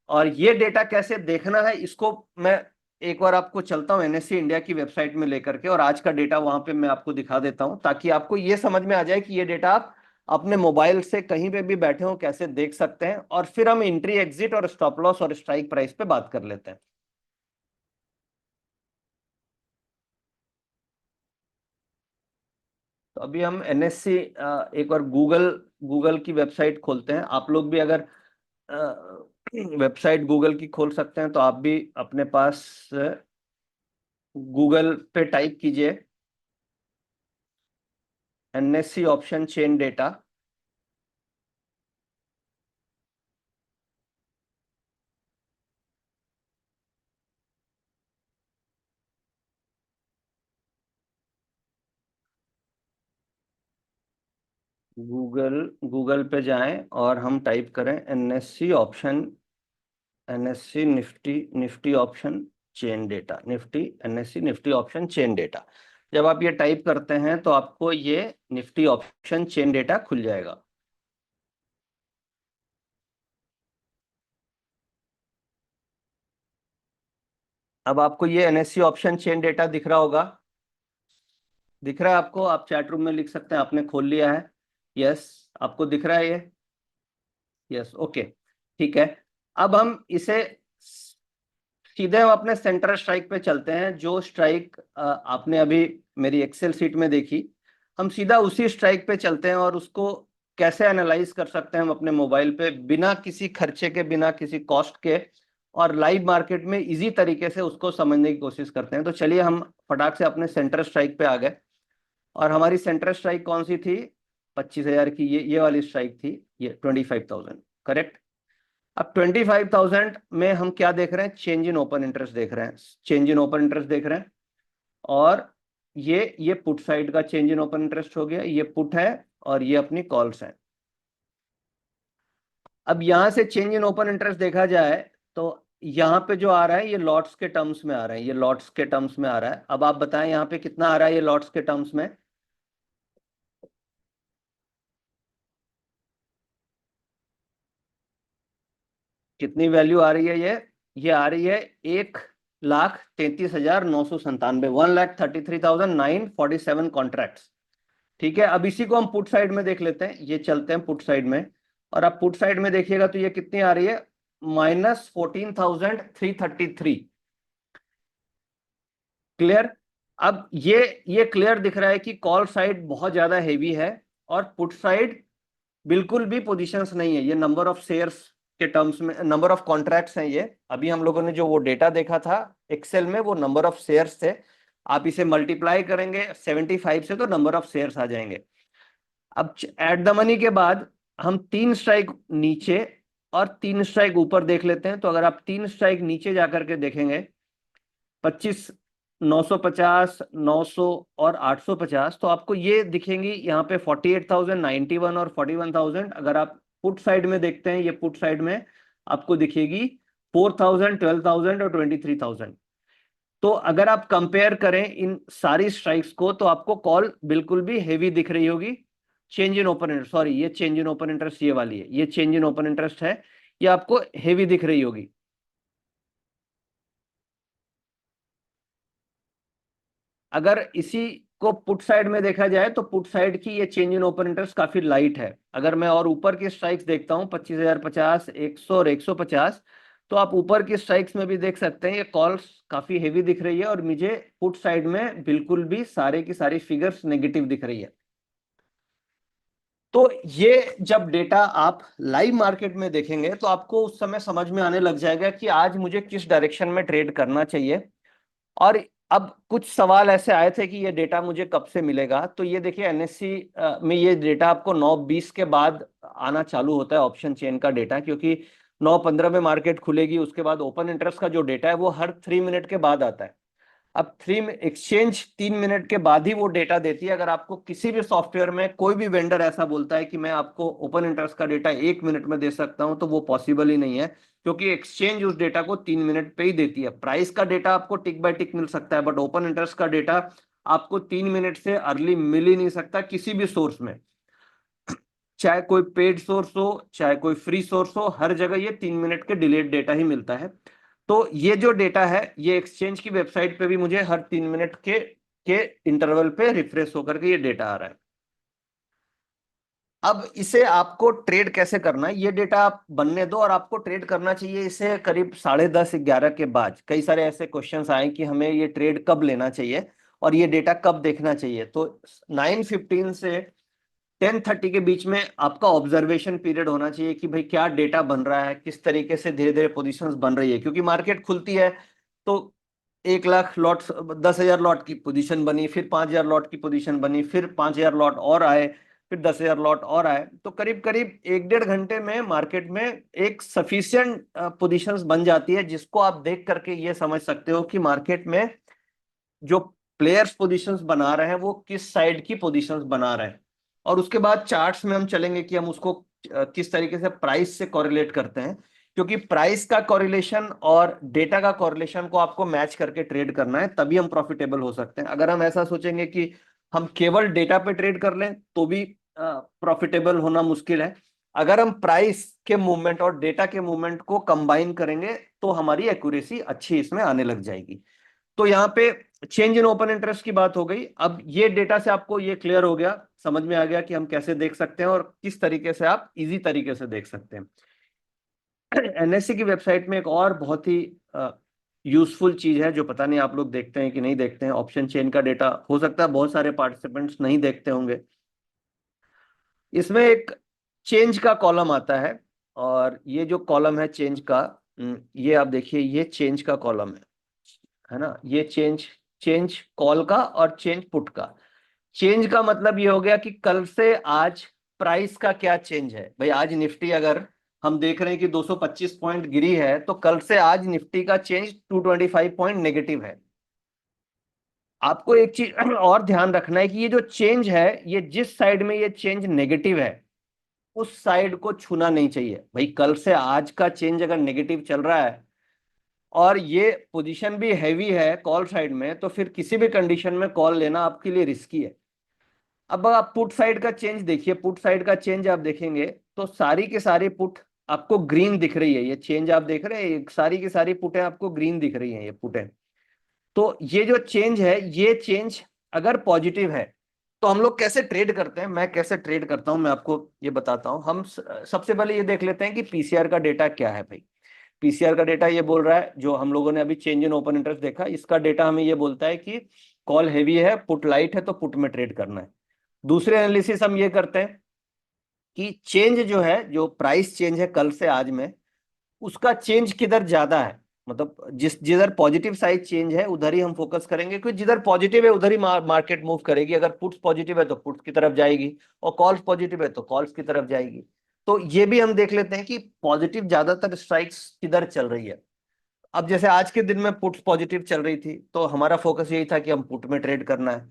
और ये डेटा कैसे देखना है इसको मैं एक बार आपको चलता हूं एनएससी इंडिया की वेबसाइट में लेकर के, और आज का डेटा वहां पे मैं आपको दिखा देता हूं, ताकि आपको ये समझ में आ जाए कि ये डेटा आप अपने मोबाइल से कहीं पे भी बैठे हो कैसे देख सकते हैं, और फिर हम एंट्री एग्जिट और स्टॉप लॉस और स्ट्राइक प्राइस पे बात कर लेते हैं। तो अभी हम एनएससी एक बार गूगल गूगल की वेबसाइट खोलते हैं। आप लोग भी अगर वेबसाइट गूगल की खोल सकते हैं तो आप भी अपने पास गूगल पे टाइप कीजिए NSC option chain data. Google Google पे जाएं और हम टाइप करें NSC option, NSC Nifty Nifty option chain data, Nifty NSC Nifty option chain data. जब आप ये टाइप करते हैं तो आपको ये निफ्टी ऑप्शन चेन डेटा खुल जाएगा। अब आपको ये एनएससी ऑप्शन चेन डेटा दिख रहा होगा, दिख रहा है आपको? आप चैट रूम में लिख सकते हैं आपने खोल लिया है। यस, आपको दिख रहा है ये? यस, ओके, ठीक है। अब हम इसे सीधे हम अपने सेंटर स्ट्राइक पे चलते हैं। जो स्ट्राइक आपने अभी मेरी एक्सेल सीट में देखी, हम सीधा उसी स्ट्राइक पे चलते हैं और उसको कैसे एनालाइज कर सकते हैं हम अपने मोबाइल पे बिना किसी खर्चे के, बिना किसी कॉस्ट के, और लाइव मार्केट में इजी तरीके से उसको समझने की कोशिश करते हैं। तो चलिए हम फटाक से अपने सेंटर स्ट्राइक पे आ गए। और हमारी सेंटर स्ट्राइक कौन सी थी? 25,000 की, ये वाली स्ट्राइक थी, ये 25,000, करेक्ट। अब 25,000 में हम क्या देख रहे हैं? चेंज इन ओपन इंटरेस्ट देख रहे हैं, चेंज इन ओपन इंटरेस्ट देख रहे हैं। और ये पुट साइड का चेंज इन ओपन इंटरेस्ट हो गया, ये पुट है और ये अपनी कॉल्स है। अब यहां से चेंज इन ओपन इंटरेस्ट देखा जाए तो यहाँ पे जो आ रहा है ये लॉट्स के टर्म्स में आ रहा है, ये लॉट्स के टर्म्स में आ रहा है। अब आप बताएं यहाँ पे कितना आ रहा है ये लॉट्स के टर्म्स में? कितनी वैल्यू आ रही है ये आ रही है 1,33,997, 1,33,947 कॉन्ट्रैक्ट्स। ठीक है, अब इसी को हम पुट साइड में देख लेते हैं, ये चलते हैं पुट साइड में। और आप पुट साइड में देखिएगा तो ये कितनी आ रही है? -14,333। क्लियर? अब ये क्लियर दिख रहा है कि कॉल साइड बहुत ज्यादा हेवी है और पुट साइड बिल्कुल भी पोजीशंस नहीं है। ये नंबर ऑफ शेयर्स के टर्म्स में, नंबर ऑफ कॉन्ट्रैक्ट्स हैं ये। अभी हम लोगों ने जो वो डेटा देखा था एक्सेल में, वो नंबर ऑफ शेयर्स थे। आप इसे मल्टीप्लाई करेंगे 75 से तो नंबर ऑफ शेयर्स आ जाएंगे। अब एट द मनी के बाद हम 3 स्ट्राइक नीचे और 3 स्ट्राइक ऊपर देख लेते हैं। तो अगर आप 3 स्ट्राइक नीचे जाकर के देखेंगे, 25, 950, 900 और 850, तो आपको ये दिखेंगी यहाँ पे 48,000, 91 और 41,000। अगर आप पुट साइड में देखते हैं, ये पुट साइड में आपको दिखेगी 4,000, 12,000 और 23,000। तो अगर आप कंपेयर करें इन सारी स्ट्राइक्स को तो आपको कॉल बिल्कुल भी हेवी दिख रही होगी। Change in open interest, sorry, ये चेंज इन ओपन इंटरेस्ट ये वाली है, ये चेंज इन ओपन इंटरेस्ट है, ये आपको हेवी दिख रही होगी। अगर इसी को पुट साइड में देखा जाए तो पुट साइड की ये चेंज इन ओपन इंटरेस्ट काफी लाइट है। अगर मैं और ऊपर की स्ट्राइक्स देखता हूँ 25,050, 100 और 150, तो आप ऊपर की स्ट्राइक्स में भी देख सकते हैं ये कॉल्स काफी हेवी दिख रही है और मुझे पुट साइड में बिल्कुल भी सारे की सारी फिगर्स नेगेटिव दिख रही है। तो ये जब डेटा आप लाइव मार्केट में देखेंगे तो आपको उस समय समझ में आने लग जाएगा कि आज मुझे किस डायरेक्शन में ट्रेड करना चाहिए। और अब कुछ सवाल ऐसे आए थे कि ये डेटा मुझे कब से मिलेगा। तो ये देखिए एनएससी में ये डेटा आपको 9:20 के बाद आना चालू होता है, ऑप्शन चेन का डेटा, क्योंकि 9:15 में मार्केट खुलेगी। उसके बाद ओपन इंटरेस्ट का जो डेटा है वो हर 3 मिनट के बाद आता है। अब एक्सचेंज 3 मिनट के बाद ही वो डेटा देती है। अगर आपको किसी भी सॉफ्टवेयर में कोई भी वेंडर ऐसा बोलता है कि मैं आपको ओपन इंटरेस्ट का डेटा 1 मिनट में दे सकता हूं, तो वो पॉसिबल ही नहीं है, क्योंकि एक्सचेंज उस डेटा को 3 मिनट पे ही देती है। प्राइस का डेटा आपको टिक बाय टिक मिल सकता है, बट ओपन इंटरेस्ट का डेटा आपको 3 मिनट से अर्ली मिल ही नहीं सकता किसी भी सोर्स में। चाहे कोई पेड सोर्स हो, चाहे कोई फ्री सोर्स हो, हर जगह ये 3 मिनट के डिलेड डेटा ही मिलता है। तो ये जो डेटा है ये एक्सचेंज की वेबसाइट पे भी मुझे हर 3 मिनट के इंटरवल पे रिफ्रेश होकर के ये डेटा आ रहा है। अब इसे आपको ट्रेड कैसे करना है, ये डेटा आप बनने दो और आपको ट्रेड करना चाहिए इसे करीब 10:30-11 के बाद। कई सारे ऐसे क्वेश्चंस आए कि हमें ये ट्रेड कब लेना चाहिए और ये डेटा कब देखना चाहिए। तो 9:15 से 10:30 के बीच में आपका ऑब्जर्वेशन पीरियड होना चाहिए कि भाई क्या डेटा बन रहा है, किस तरीके से धीरे धीरे पोजीशंस बन रही है। क्योंकि मार्केट खुलती है तो 1 लाख लॉट, 10,000 लॉट की पोजीशन बनी, फिर 5,000 लॉट की पोजीशन बनी, फिर 5,000 लॉट और आए, फिर 10,000 लॉट और आए। तो करीब करीब 1-1.5 घंटे में मार्केट में एक सफिशियंट पोजीशंस बन जाती है, जिसको आप देख करके ये समझ सकते हो कि मार्केट में जो प्लेयर्स पोजीशंस बना रहे हैं वो किस साइड की पोजीशंस बना रहे हैं। और उसके बाद चार्ट्स में हम चलेंगे कि हम उसको किस तरीके से प्राइस से कोरिलेट करते हैं। क्योंकि प्राइस का कोरिलेशन और डेटा का कोरिलेशन को आपको मैच करके ट्रेड करना है, तभी हम प्रॉफिटेबल हो सकते हैं। अगर हम ऐसा सोचेंगे कि हम केवल डेटा पे ट्रेड कर लें तो भी प्रॉफिटेबल होना मुश्किल है। अगर हम प्राइस के मूवमेंट और डेटा के मूवमेंट को कंबाइन करेंगे तो हमारी एक्यूरेसी अच्छी इसमें आने लग जाएगी। तो यहाँ पे चेंज इन ओपन इंटरेस्ट की बात हो गई। अब ये डेटा से आपको ये क्लियर हो गया, समझ में आ गया कि हम कैसे देख सकते हैं और किस तरीके से आप इजी तरीके से देख सकते हैं। एनएससी की वेबसाइट में एक और बहुत ही यूजफुल चीज है जो पता नहीं आप लोग देखते हैं कि नहीं देखते हैं। ऑप्शन चेन का डेटा हो सकता है बहुत सारे पार्टिसिपेंट्स नहीं देखते होंगे। इसमें एक चेंज का कॉलम आता है और ये जो कॉलम है चेंज का, ये आप देखिए, ये चेंज का कॉलम है ना। ये चेंज, चेंज कॉल का और चेंज पुट का। चेंज का मतलब ये हो गया कि कल से आज प्राइस का क्या चेंज है। भाई आज निफ्टी अगर हम देख रहे हैं कि 225 पॉइंट गिरी है तो कल से आज निफ्टी का चेंज 225 पॉइंट नेगेटिव है। आपको एक चीज और ध्यान रखना है कि ये जो चेंज है, ये जिस साइड में ये चेंज नेगेटिव है उस साइड को छूना नहीं चाहिए। भाई कल से आज का चेंज अगर नेगेटिव चल रहा है और ये पोजीशन भी हैवी है कॉल साइड में, तो फिर किसी भी कंडीशन में कॉल लेना आपके लिए रिस्की है। अब आप पुट साइड का चेंज देखिए, पुट साइड का चेंज आप देखेंगे तो सारी की सारी पुट आपको ग्रीन दिख रही है। ये चेंज आप देख रहे हैं, सारी की सारी पुटें आपको ग्रीन दिख रही हैं, ये पुटें। तो ये जो चेंज है, ये चेंज अगर पॉजिटिव है तो हम लोग कैसे ट्रेड करते हैं, मैं कैसे ट्रेड करता हूं मैं आपको ये बताता हूं। हम सबसे पहले ये देख लेते हैं कि पीसीआर का डेटा क्या है। भाई पीसीआर का डेटा ये बोल रहा है, जो हम लोगों ने अभी चेंज इन ओपन इंटरेस्ट देखा, इसका डेटा हमें ये बोलता है कि कॉल हैवी है, पुट लाइट है, तो पुट में ट्रेड करना है। दूसरे एनालिसिस हम ये करते हैं कि चेंज जो है, जो प्राइस चेंज है कल से आज में, उसका चेंज किधर ज्यादा है। मतलब जिधर पॉजिटिव साइड चेंज है उधर ही हम फोकस करेंगे, क्योंकि जिधर पॉजिटिव है उधर ही मार्केट मूव करेगी। अगर पुट्स पॉजिटिव है तो पुट्स की तरफ जाएगी और कॉल्स पॉजिटिव है तो कॉल्स की तरफ जाएगी। तो ये भी हम देख लेते हैं कि पॉजिटिव ज्यादातर स्ट्राइक्स किधर चल रही है। अब जैसे आज के दिन में पुट्स पॉजिटिव चल रही थी तो हमारा फोकस यही था कि हम पुट में ट्रेड करना है।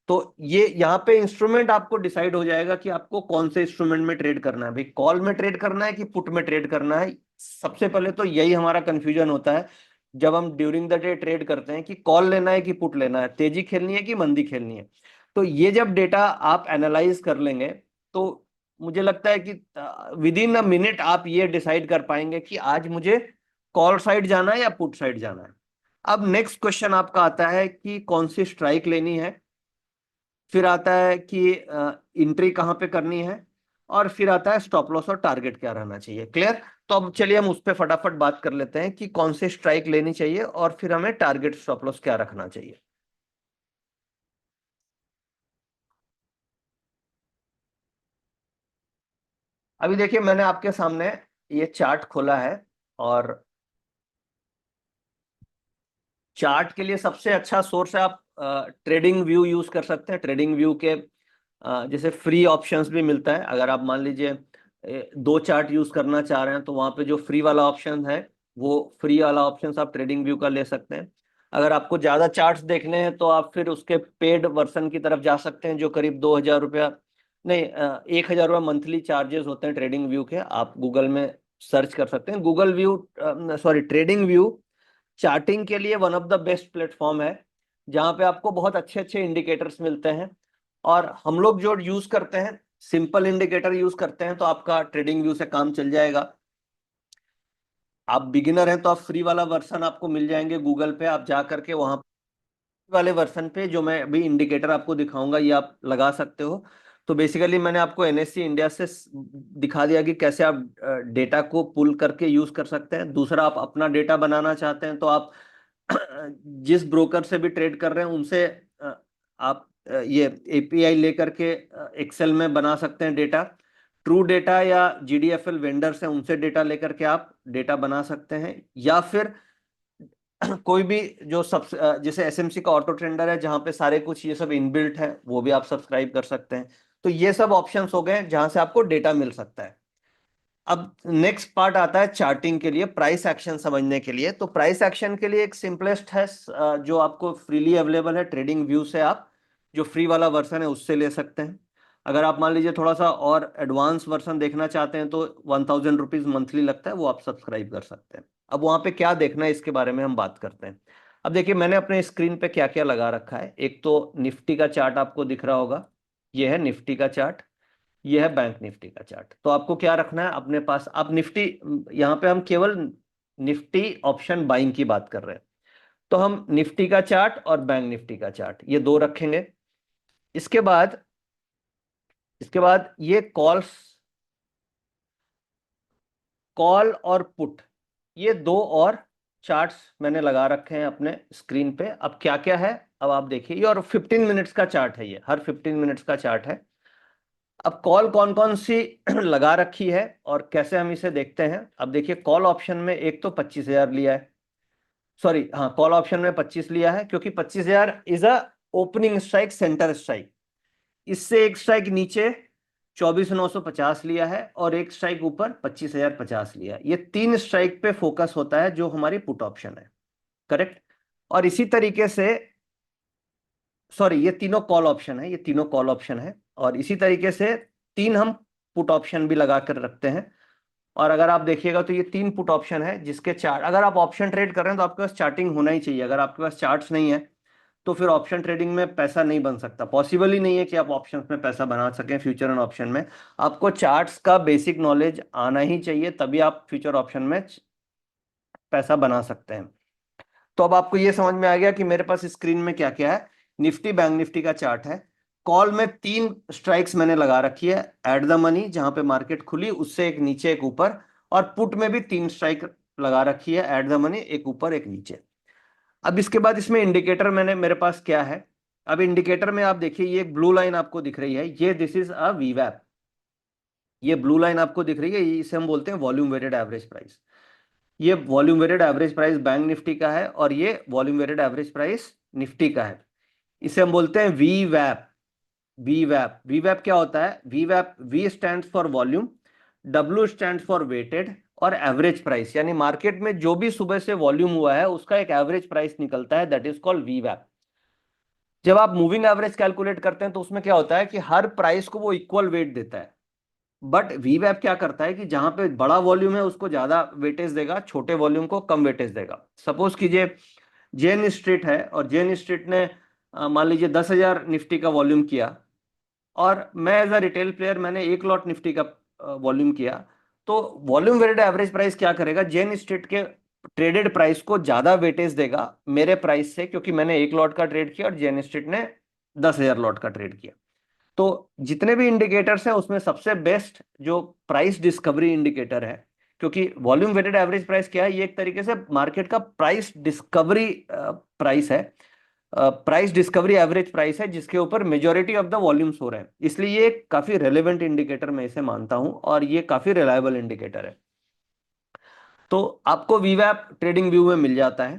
तो ये यहाँ पे इंस्ट्रूमेंट आपको डिसाइड हो जाएगा कि आपको कौन से इंस्ट्रूमेंट में ट्रेड करना है। भाई कॉल में ट्रेड करना है कि पुट में ट्रेड करना है। सबसे पहले तो यही हमारा कंफ्यूजन होता है जब हम ड्यूरिंग द डे ट्रेड करते हैं कि कॉल लेना है कि पुट लेना है, तेजी खेलनी है कि मंदी खेलनी है। तो ये जब डेटा आप एनालाइज कर लेंगे तो मुझे लगता है कि विद इन अ मिनट आप ये डिसाइड कर पाएंगे कि आज मुझे कॉल साइड जाना है या पुट साइड जाना है। अब नेक्स्ट क्वेश्चन आपका आता है कि कौन सी स्ट्राइक लेनी है, फिर आता है कि एंट्री कहाँ पे करनी है, और फिर आता है स्टॉप लॉस और टारगेट क्या रहना चाहिए। क्लियर? तो अब चलिए हम उस पर फटाफट बात कर लेते हैं कि कौन सी स्ट्राइक लेनी चाहिए और फिर हमें टारगेट स्टॉप लॉस क्या रखना चाहिए। अभी देखिए मैंने आपके सामने ये चार्ट खोला है और चार्ट के लिए सबसे अच्छा सोर्स है, आप ट्रेडिंग व्यू यूज कर सकते हैं। ट्रेडिंग व्यू के जैसे फ्री ऑप्शंस भी मिलता है। अगर आप मान लीजिए 2 चार्ट यूज करना चाह रहे हैं तो वहां पे जो फ्री वाला ऑप्शन है वो फ्री वाला ऑप्शन आप ट्रेडिंग व्यू का ले सकते हैं। अगर आपको ज्यादा चार्ट्स देखने हैं तो आप फिर उसके पेड वर्जन की तरफ जा सकते हैं, जो करीब 2,000 रुपया, नहीं 1,000 रुपया मंथली चार्जेस होते हैं ट्रेडिंग व्यू के। आप गूगल में सर्च कर सकते हैं, Google view, sorry trading view charting के लिए one of the best platform है, जहां पे आपको बहुत अच्छे अच्छे इंडिकेटर्स मिलते हैं। और हम लोग जो यूज करते हैं सिंपल इंडिकेटर यूज करते हैं, तो आपका ट्रेडिंग व्यू से काम चल जाएगा। आप बिगिनर हैं तो आप फ्री वाला वर्सन आपको मिल जाएंगे गूगल पे, आप जा करके वहां वाले वर्सन पे जो मैं अभी इंडिकेटर आपको दिखाऊंगा ये आप लगा सकते हो। तो बेसिकली मैंने आपको एनएससी इंडिया से दिखा दिया कि कैसे आप डेटा को पुल करके यूज कर सकते हैं। दूसरा, आप अपना डेटा बनाना चाहते हैं तो आप जिस ब्रोकर से भी ट्रेड कर रहे हैं उनसे आप ये एपीआई लेकर के एक्सेल में बना सकते हैं डेटा। ट्रू डेटा या जीडीएफएल वेंडर्स हैं उनसे डेटा लेकर के आप डेटा बना सकते हैं, या फिर कोई भी जो सब जैसे एसएमसी का ऑटो ट्रेंडर है जहां पे सारे कुछ ये सब इनबिल्ट है, वो भी आप सब्सक्राइब कर सकते हैं। तो ये सब ऑप्शंस हो गए जहां से आपको डेटा मिल सकता है। अब नेक्स्ट पार्ट आता है चार्टिंग के लिए, प्राइस एक्शन समझने के लिए। तो प्राइस एक्शन के लिए एक सिंपलेस्ट है जो आपको फ्रीली अवेलेबल है ट्रेडिंग व्यू से, आप जो फ्री वाला वर्जन है उससे ले सकते हैं। अगर आप मान लीजिए थोड़ा सा और एडवांस वर्जन देखना चाहते हैं तो 1000 रुपीज मंथली लगता है, वो आप सब्सक्राइब कर सकते हैं। अब वहां पे क्या देखना है इसके बारे में हम बात करते हैं। अब देखिए मैंने अपने स्क्रीन पे क्या क्या लगा रखा है। एक तो निफ्टी का चार्ट आपको दिख रहा होगा, ये है निफ्टी का चार्ट, ये है बैंक निफ्टी का चार्ट। तो आपको क्या रखना है अपने पास, आप निफ्टी, यहाँ पे हम केवल निफ्टी ऑप्शन बाइंग की बात कर रहे हैं, तो हम निफ्टी का चार्ट और बैंक निफ्टी का चार्ट ये दो रखेंगे। इसके बाद ये कॉल्स, कॉल और पुट, ये दो और चार्ट्स मैंने लगा रखे हैं अपने स्क्रीन पे। अब क्या क्या है अब आप देखिए, ये और 15 मिनट्स का चार्ट है, ये हर 15 मिनट्स का चार्ट है। अब कॉल कौन कौन सी लगा रखी है और कैसे हम इसे देखते हैं। अब देखिए कॉल ऑप्शन में एक तो 25,000 लिया है, सॉरी हाँ, कॉल ऑप्शन में 25 लिया है क्योंकि 25,000 is a opening strike, centre strike. इससे एक स्ट्राइक नीचे 24,950 लिया है और एक स्ट्राइक ऊपर 25,050 लिया है। ये तीन स्ट्राइक पे फोकस होता है जो हमारी पुट ऑप्शन है, करेक्ट। और इसी तरीके से, सॉरी ये तीनों कॉल ऑप्शन है, ये तीनों कॉल ऑप्शन है। और इसी तरीके से तीन हम पुट ऑप्शन भी लगा कर रखते हैं। और अगर आप देखिएगा तो ये तीन पुट ऑप्शन है जिसके चार्ट, अगर आप ऑप्शन ट्रेड कर रहे हैं तो आपके पास चार्टिंग होना ही चाहिए। अगर आपके पास चार्ट्स नहीं है तो फिर ऑप्शन ट्रेडिंग में पैसा नहीं बन सकता, पॉसिबल ही नहीं है कि आप ऑप्शंस में पैसा बना सकें। फ्यूचर एंड ऑप्शन में आपको चार्ट्स का बेसिक नॉलेज आना ही चाहिए, तभी आप फ्यूचर ऑप्शन में पैसा बना सकते हैं। तो अब आपको ये समझ में आ गया कि मेरे पास स्क्रीन में क्या क्या है। निफ्टी बैंक निफ्टी का चार्ट है। कॉल में तीन स्ट्राइक्स मैंने लगा रखी है, एट द मनी जहां पे मार्केट खुली उससे एक नीचे एक ऊपर, और पुट में भी तीन स्ट्राइक लगा रखी है, एट द मनी एक ऊपर एक नीचे। अब इसके बाद इसमें इंडिकेटर मैंने, मेरे पास क्या है। अब इंडिकेटर में आप देखिए ये एक ब्लू लाइन आपको दिख रही है, ये दिस इज अ वीवैप। ये ब्लू लाइन आपको दिख रही है, इसे हम बोलते हैं वॉल्यूम वेटेड एवरेज प्राइस। ये volume weighted average price bank Nifty का है और ये volume weighted average price Nifty का है। इसे हम बोलते हैं वी वैप। वी वैप, वी वैप क्या होता है, we वैप, we stand for volume, W stand for weighted, और एवरेज प्राइस, यानी मार्केट में जो भी सुबह से वॉल्यूम हुआ है उसका एक एवरेज प्राइस निकलता है, दैट इज कॉल्ड वी वैप। जब आप मूविंग एवरेज कैलकुलेट करते हैं तो उसमें क्या होता है कि हर प्राइस को वो इक्वल वेट देता है। बट वीवैप क्या करता है कि जहां पे बड़ा वॉल्यूम है उसको ज्यादा वेटेज देगा, छोटे वॉल्यूम को कम वेटेज देगा। सपोज कीजिए जेन स्ट्रीट है और जेन स्ट्रीट ने मान लीजिए 10,000 निफ्टी का वॉल्यूम किया, और मैं एज अ रिटेल प्लेयर मैंने 1 लॉट निफ्टी का वॉल्यूम किया। तो वॉल्यूम वेटेड एवरेज प्राइस क्या करेगा, जेन स्ट्रीट के ट्रेडेड प्राइस को ज्यादा वेटेज देगा मेरे प्राइस से, क्योंकि मैंने 1 लॉट का ट्रेड किया और जेन स्ट्रीट ने 10,000 लॉट का ट्रेड किया। तो जितने भी इंडिकेटर्स हैं उसमें सबसे बेस्ट जो प्राइस डिस्कवरी इंडिकेटर है, क्योंकि वॉल्यूम वेटेड एवरेज प्राइस क्या है, ये एक तरीके से मार्केट का प्राइस डिस्कवरी प्राइस है, प्राइस डिस्कवरी एवरेज प्राइस है जिसके ऊपर मेजॉरिटी ऑफ द वॉल्यूम्स हो रहे हैं। इसलिए ये काफी रेलेवेंट इंडिकेटर मैं इसे मानता हूं और ये काफी रिलायबल इंडिकेटर है। तो आपको वीवैप ट्रेडिंग व्यू में मिल जाता है,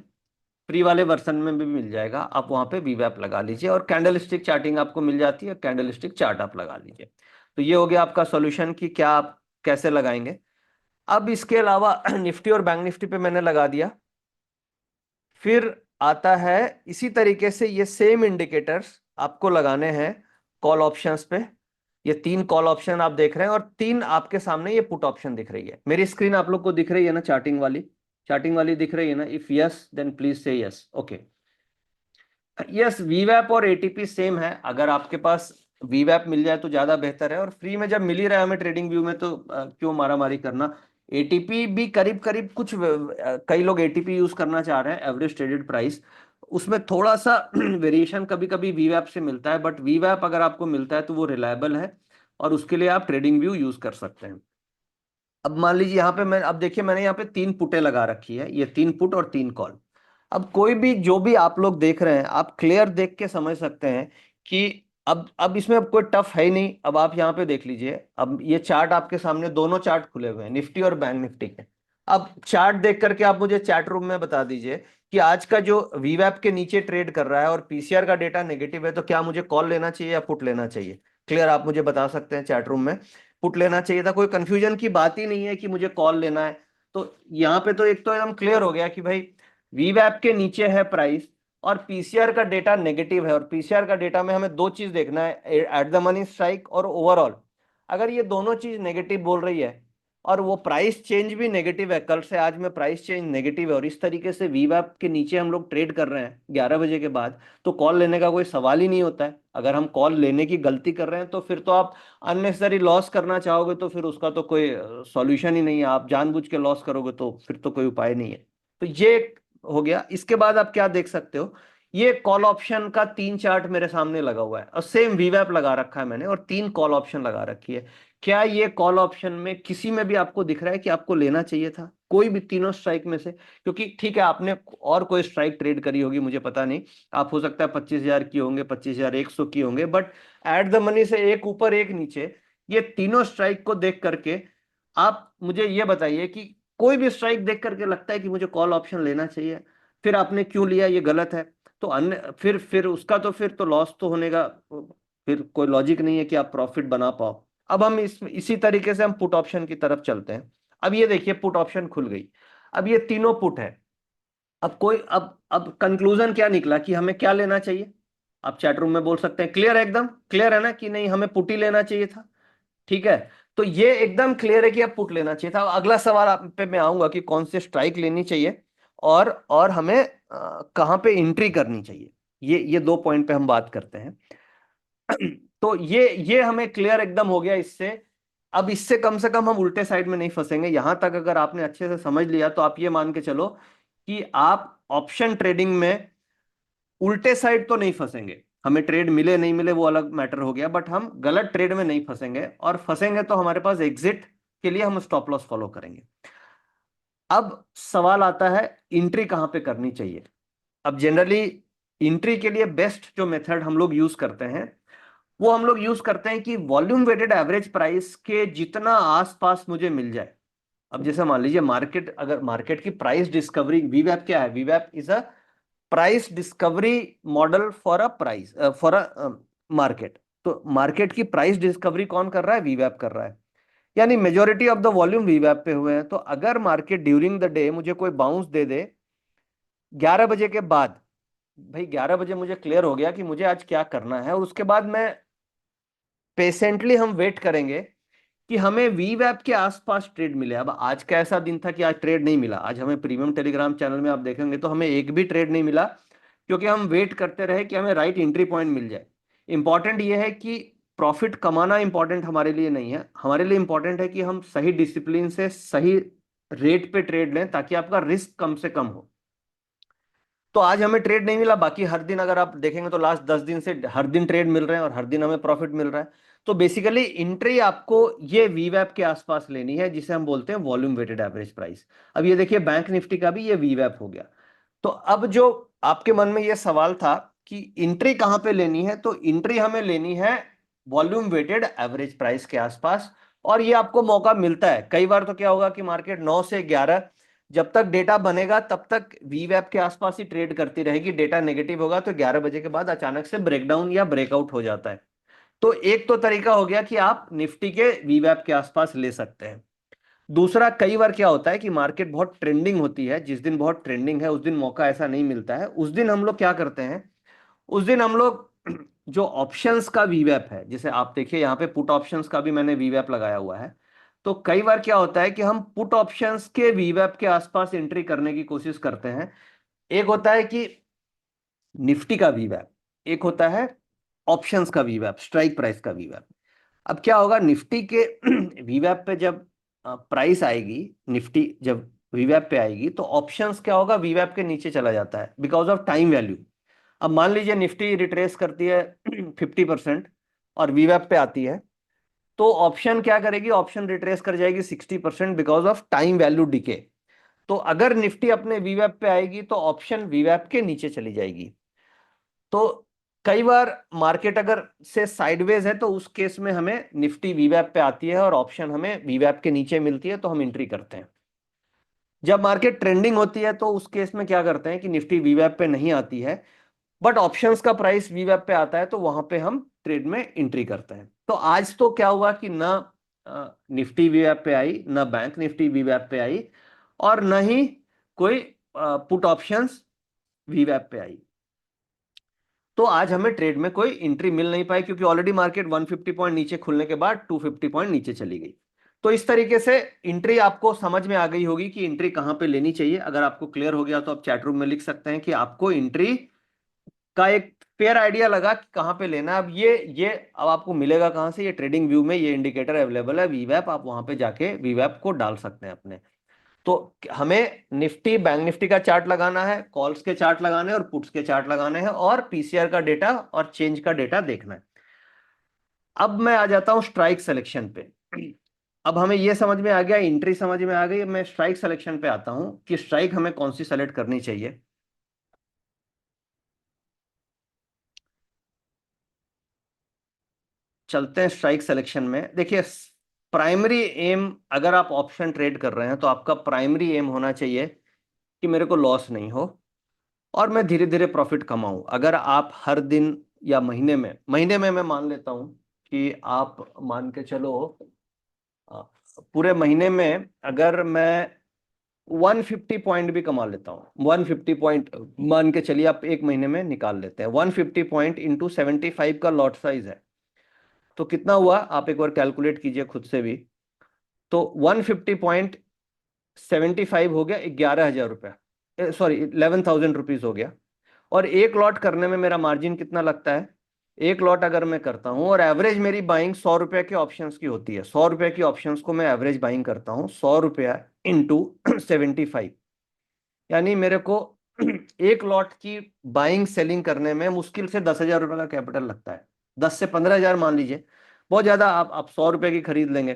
फ्री वाले वर्जन में भी मिल जाएगा, आप वहां पे वीवैप लगा लीजिए, और कैंडल स्टिक चार्टिंग आपको मिल जाती है, कैंडल स्टिक चार्ट आप लगा लीजिए। तो ये हो गया आपका सॉल्यूशन कि क्या आप कैसे लगाएंगे। अब इसके अलावा निफ्टी और बैंक निफ्टी पे मैंने लगा दिया। फिर आता है इसी तरीके से ये सेम इंडिकेटर्स आपको लगाने हैं कॉल ऑप्शंस पे। ये तीन कॉल ऑप्शन आप देख रहे हैं और तीन आपके सामने ये पुट ऑप्शन दिख रही है। मेरी स्क्रीन आप लोग को दिख रही है ना, चार्टिंग वाली, चार्टिंग वाली दिख रही है ना। इफ यस देन प्लीज से यस, ओके। यस, वीवैप और एटीपी सेम है। अगर आपके पास वीवैप मिल जाए तो ज्यादा बेहतर है, और फ्री में जब मिल ही रहा है हमें ट्रेडिंग व्यू में तो क्यों मारामारी करना। एटीपी भी करीब करीब कुछ कई लोग एटीपी यूज करना चाह रहे हैं, एवरेज ट्रेडेड प्राइस, उसमें थोड़ा सा वेरिएशन कभी कभी वीवैप से मिलता है, बट वीवैप अगर आपको मिलता है तो वो रिलायबल है और उसके लिए आप ट्रेडिंग व्यू यूज कर सकते हैं। अब मान लीजिए यहाँ पे मैं, अब देखिए मैंने यहाँ पे 3 पुटें लगा रखी है, ये 3 पुट और 3 कॉल। अब कोई भी जो भी आप लोग देख रहे हैं, आप क्लियर देख के समझ सकते हैं कि अब इसमें अब कोई टफ है ही नहीं। अब आप यहाँ पे देख लीजिए, अब ये चार्ट आपके सामने, दोनों चार्ट खुले हुए हैं, निफ्टी और बैंक निफ्टी के। अब चार्ट देख करके आप मुझे चैट रूम में बता दीजिए कि आज का जो वीवैप के नीचे ट्रेड कर रहा है और पीसीआर का डेटा नेगेटिव है, तो क्या मुझे कॉल लेना चाहिए या पुट लेना चाहिए? क्लियर आप मुझे बता सकते हैं चैट रूम में। पुट लेना चाहिए था, कोई कंफ्यूजन की बात ही नहीं है कि मुझे कॉल लेना है। तो यहाँ पे तो एक तो एकदम क्लियर हो गया कि भाई वीवैप के नीचे है प्राइस और पीसीआर का डेटा नेगेटिव है, और पीसीआर का डेटा में हमें दो चीज देखना है, एट द मनी स्ट्राइक और ओवरऑल। अगर ये दोनों चीज नेगेटिव बोल रही है और वो प्राइस चेंज भी नेगेटिव है, कल से आज में प्राइस चेंज नेगेटिव है, और इस तरीके से वीवैप के नीचे हम लोग ट्रेड कर रहे हैं 11 बजे के बाद, तो कॉल लेने का कोई सवाल ही नहीं होता है। अगर हम कॉल लेने की गलती कर रहे हैं तो फिर तो आप अननेसेसरी लॉस करना चाहोगे, तो फिर उसका तो कोई सॉल्यूशन ही नहीं है। आप जानबूझ के लॉस करोगे तो फिर तो कोई उपाय नहीं है। तो ये एक हो गया। इसके बाद आप क्या देख सकते हो, ये कॉल ऑप्शन का 3 चार्ट मेरे सामने लगा हुआ है और सेम वीवैप लगा रखा है मैंने, और 3 कॉल ऑप्शन लगा रखी है। क्या ये कॉल ऑप्शन में किसी में भी आपको दिख रहा है कि आपको लेना चाहिए था कोई भी तीनों स्ट्राइक में से? क्योंकि ठीक है, आपने और कोई स्ट्राइक ट्रेड करी होगी, मुझे पता नहीं, आप हो सकता है 25,000 की होंगे, 25,100 की होंगे, बट एट द मनी से एक ऊपर एक नीचे, ये तीनों स्ट्राइक को देख करके आप मुझे ये बताइए कि कोई भी स्ट्राइक देख करके लगता है कि मुझे कॉल ऑप्शन लेना चाहिए, फिर आपने क्यों लिया? ये गलत है। तो अन्य फिर उसका तो फिर तो लॉस तो होने का फिर कोई लॉजिक नहीं है कि आप प्रॉफिट बना पाओ। अब हम इसी तरीके से हम पुट ऑप्शन की तरफ चलते हैं। अब ये देखिए पुट ऑप्शन खुल गई, अब ये तीनों पुट है। अब कोई अब कंक्लूजन क्या निकला कि हमें क्या लेना चाहिए? आप चैट रूम में बोल सकते हैं क्लियर है, एकदम क्लियर है ना कि नहीं हमें पुट ही लेना चाहिए था? ठीक है, तो ये एकदम क्लियर है कि अब पुट लेना चाहिए था। अब अगला सवाल आप पे मैं आऊंगा कि कौन से स्ट्राइक लेनी चाहिए और हमें कहां पे एंट्री करनी चाहिए। ये 2 पॉइंट पे हम बात करते हैं। तो ये हमें क्लियर एकदम हो गया इससे। अब इससे कम से कम हम उल्टे साइड में नहीं फंसेंगे। यहां तक अगर आपने अच्छे से समझ लिया तो आप ये मान के चलो कि आप ऑप्शन ट्रेडिंग में उल्टे साइड तो नहीं फंसेंगे। हमें ट्रेड मिले नहीं मिले वो अलग मैटर हो गया, बट हम गलत ट्रेड में नहीं फंसेंगे, और फंसेंगे तो हमारे पास एग्जिट के लिए हम स्टॉप लॉस फॉलो करेंगे। अब सवाल आता है एंट्री कहां पे करनी चाहिए। अब जनरली एंट्री के लिए बेस्ट जो मेथड हम लोग यूज करते हैं, वो हम लोग यूज करते हैं कि वॉल्यूम वेटेड एवरेज प्राइस के जितना आसपास मुझे मिल जाए। अब जैसे मान लीजिए मार्केट, अगर मार्केट की प्राइस डिस्कवरी, वीवैप क्या है? वीवैप is a price discovery model for a price, for a market. तो मार्केट की प्राइस डिस्कवरी कौन कर रहा है? वीवैप कर रहा है। यानी मेजोरिटी ऑफ द वॉल्यूम वीवैप पे हुए हैं। तो अगर मार्केट ड्यूरिंग द डे मुझे कोई बाउंस दे दे 11 बजे के बाद, भाई 11 बजे मुझे क्लियर हो गया कि मुझे आज क्या करना है, और उसके बाद मैं पेशेंटली हम वेट करेंगे कि हमें वीवैप के आसपास ट्रेड मिले। अब आज का ऐसा दिन था कि आज ट्रेड नहीं मिला। आज हमें प्रीमियम टेलीग्राम चैनल में आप देखेंगे तो हमें एक भी ट्रेड नहीं मिला, क्योंकि हम वेट करते रहे कि हमें राइट एंट्री पॉइंट मिल जाए। इंपॉर्टेंट ये है कि प्रॉफिट कमाना इंपॉर्टेंट हमारे लिए नहीं है, हमारे लिए इंपॉर्टेंट है कि हम सही डिसिप्लिन से सही रेट पे ट्रेड लें ताकि आपका रिस्क कम से कम हो। तो आज हमें ट्रेड नहीं मिला, बाकी हर दिन अगर आप देखेंगे तो लास्ट 10 दिन से हर दिन ट्रेड मिल रहे हैं और हर दिन हमें प्रॉफिट मिल रहा है। तो बेसिकली एंट्री आपको ये वीवैप के आसपास लेनी है, जिसे हम बोलते हैं वॉल्यूम वेटेड एवरेज प्राइस। अब ये देखिए बैंक निफ्टी का भी ये वीवैप हो गया। तो अब जो आपके मन में ये सवाल था कि एंट्री कहां पे लेनी है, तो एंट्री हमें लेनी है वॉल्यूम वेटेड एवरेज प्राइस के आसपास। और ये आपको मौका मिलता है। कई बार तो क्या होगा कि मार्केट 9 से 11, जब तक डेटा बनेगा तब तक वीवैप के आसपास ही ट्रेड करती रहेगी। डेटा नेगेटिव होगा तो 11 बजे के बाद अचानक से ब्रेकडाउन या ब्रेकआउट हो जाता है। तो एक तो तरीका हो गया कि आप निफ्टी के वीवैप के आसपास ले सकते हैं। दूसरा, कई बार क्या होता है कि मार्केट बहुत ट्रेंडिंग होती है, जिस दिन बहुत ट्रेंडिंग है उस दिन मौका ऐसा नहीं मिलता है। उस दिन हम लोग क्या करते हैं, उस दिन हम लोग जो ऑप्शंस का वीवैप है, जैसे आप देखिए यहाँ पे पुट ऑप्शंस का भी मैंने वीवैप लगाया हुआ है। तो कई बार क्या होता है कि हम पुट ऑप्शंस के वीवैप के आसपास एंट्री करने की कोशिश करते हैं। एक होता है कि निफ्टी का वीवैप, एक होता है ऑप्शंस का वीवैप, स्ट्राइक प्राइस का वीवैप। अब क्या होगा, निफ्टी के वीवैप पे जब प्राइस आएगी, निफ्टी जब वीवैप पे आएगी तो ऑप्शंस क्या होगा, वीवैप के नीचे चला जाता है बिकॉज ऑफ टाइम वैल्यू। अब मान लीजिए निफ्टी रिट्रेस करती है 50% और वीवैप पे आती है, तो ऑप्शन क्या करेगी, ऑप्शन रिट्रेस कर जाएगी 60% because of time value decay. तो अगर निफ्टी अपने वीवैप पे आएगी तो ऑप्शन वीवैप के नीचे चली जाएगी। तो कई बार मार्केट अगर से साइडवेज है तो उस केस में हमें निफ्टी वीवैप पे आती है और ऑप्शन हमें वीवैप के नीचे मिलती है, तो हम एंट्री करते हैं। जब मार्केट ट्रेंडिंग होती है तो उस केस में क्या करते हैं कि निफ्टी वीवैप पे नहीं आती है बट ऑप्शंस का प्राइस वीवैप पे आता है, तो वहां पे हम ट्रेड में एंट्री करते हैं। तो आज तो क्या हुआ कि ना निफ्टी वीवैप पे आई, ना बैंक निफ्टी वीवैप पे आई, और न ही कोई पुट ऑप्शंस वीवैप पे आई। तो आज हमें ट्रेड में कोई एंट्री मिल नहीं पाई क्योंकि ऑलरेडी मार्केट 150 पॉइंट नीचे खुलने के बाद 250 पॉइंट नीचे चली गई। तो इस तरीके से एंट्री आपको समझ में आ गई होगी कि एंट्री कहां पे लेनी चाहिए। अगर आपको क्लियर हो गया तो आप चैट रूम में लिख सकते हैं कि आपको एंट्री का एक फेयर आइडिया लगा कि कहां पे लेना है। अब ये अब आपको मिलेगा कहां से, ये ट्रेडिंग व्यू में ये इंडिकेटर अवेलेबल है वीवैप, आप वहां पे जाके वीवैप को डाल सकते हैं अपने। तो हमें निफ्टी बैंक निफ्टी का चार्ट लगाना है, कॉल्स के चार्ट लगाने हैं और पुट्स के चार्ट लगाने हैं, और पीसीआर का डेटा और चेंज का डेटा देखना है। अब मैं आ जाता हूं स्ट्राइक सिलेक्शन पे। अब हमें यह समझ में आ गया, एंट्री समझ में आ गई। मैं स्ट्राइक सिलेक्शन पे आता हूं कि स्ट्राइक हमें कौन सी सेलेक्ट करनी चाहिए। चलते हैं स्ट्राइक सिलेक्शन में। देखिए, प्राइमरी एम, अगर आप ऑप्शन ट्रेड कर रहे हैं तो आपका प्राइमरी एम होना चाहिए कि मेरे को लॉस नहीं हो और मैं धीरे धीरे प्रॉफिट कमाऊं। अगर आप हर दिन या महीने में मैं मान लेता हूं कि आप मान के चलो अ, पूरे महीने में अगर मैं 150 पॉइंट भी कमा लेता हूं, 150 पॉइंट मान के चलिए, आप एक महीने में निकाल लेते हैं, 150 पॉइंट इंटू 75 का लॉट साइज है, तो कितना हुआ आप एक बार कैलकुलेट कीजिए खुद से भी। तो 150.75 हो गया 11,000 रुपया, सॉरी 11,000 रुपीज हो गया। और एक लॉट करने में मेरा मार्जिन कितना लगता है, एक लॉट अगर मैं करता हूं और एवरेज मेरी बाइंग 100 रुपए के ऑप्शंस की होती है, 100 रुपए की ऑप्शंस को मैं एवरेज बाइंग करता हूं, 100 रुपया इंटू 75, यानी मेरे को एक लॉट की बाइंग सेलिंग करने में मुश्किल से 10,000 रुपए का कैपिटल लगता है। 10 से 15,000 मान लीजिए, बहुत ज्यादा। आप 100 रुपए की खरीद लेंगे।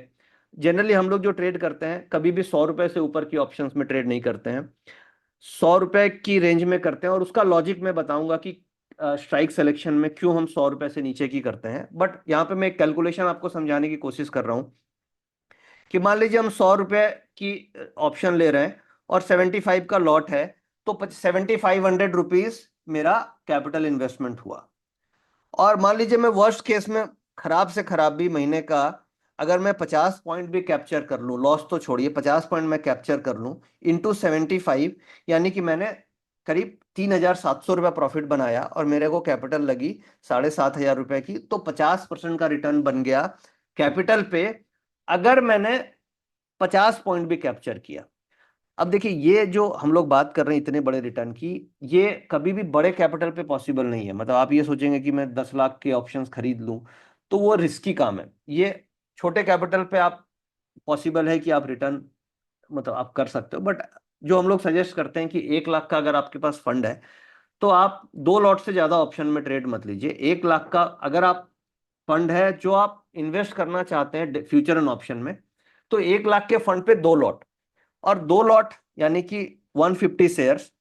जनरली हम लोग जो ट्रेड करते हैं कभी भी 100 रुपए से ऊपर की ऑप्शंस में ट्रेड नहीं करते हैं, 100 रुपए की रेंज में करते हैं। और उसका लॉजिक मैं बताऊंगा कि स्ट्राइक सिलेक्शन में क्यों हम 100 रुपए से नीचे की करते हैं। बट यहाँ पे मैं एक कैलकुलेशन आपको समझाने की कोशिश कर रहा हूँ कि मान लीजिए हम 100 रुपए की ऑप्शन ले रहे हैं और 75 का लॉट है, तो 7,500 रुपीज मेरा कैपिटल इन्वेस्टमेंट हुआ। और मान लीजिए मैं वर्स्ट केस में खराब से खराब भी महीने का अगर मैं 50 पॉइंट भी कैप्चर कर लूं, लॉस तो छोड़िए, 50 पॉइंट मैं कैप्चर कर लूं इंटू 75, यानी कि मैंने करीब 3,700 रुपया प्रॉफिट बनाया और मेरे को कैपिटल लगी 7,500 रुपए की, तो 50% का रिटर्न बन गया कैपिटल पे, अगर मैंने 50 पॉइंट भी कैप्चर किया। अब देखिए, ये जो हम लोग बात कर रहे हैं इतने बड़े रिटर्न की, ये कभी भी बड़े कैपिटल पे पॉसिबल नहीं है। मतलब आप ये सोचेंगे कि मैं 10 लाख के ऑप्शंस खरीद लूं, तो वो रिस्की काम है। ये छोटे कैपिटल पे आप पॉसिबल है कि आप रिटर्न मतलब आप कर सकते हो। बट जो हम लोग सजेस्ट करते हैं कि 1 लाख का अगर आपके पास फंड है तो आप 2 लॉट से ज्यादा ऑप्शन में ट्रेड मत लीजिए। 1 लाख का अगर आप फंड है जो आप इन्वेस्ट करना चाहते हैं फ्यूचर एंड ऑप्शन में, तो 1 लाख के फंड पे 2 लॉट, और 2 लॉट यानी कि 150 शेयर्स,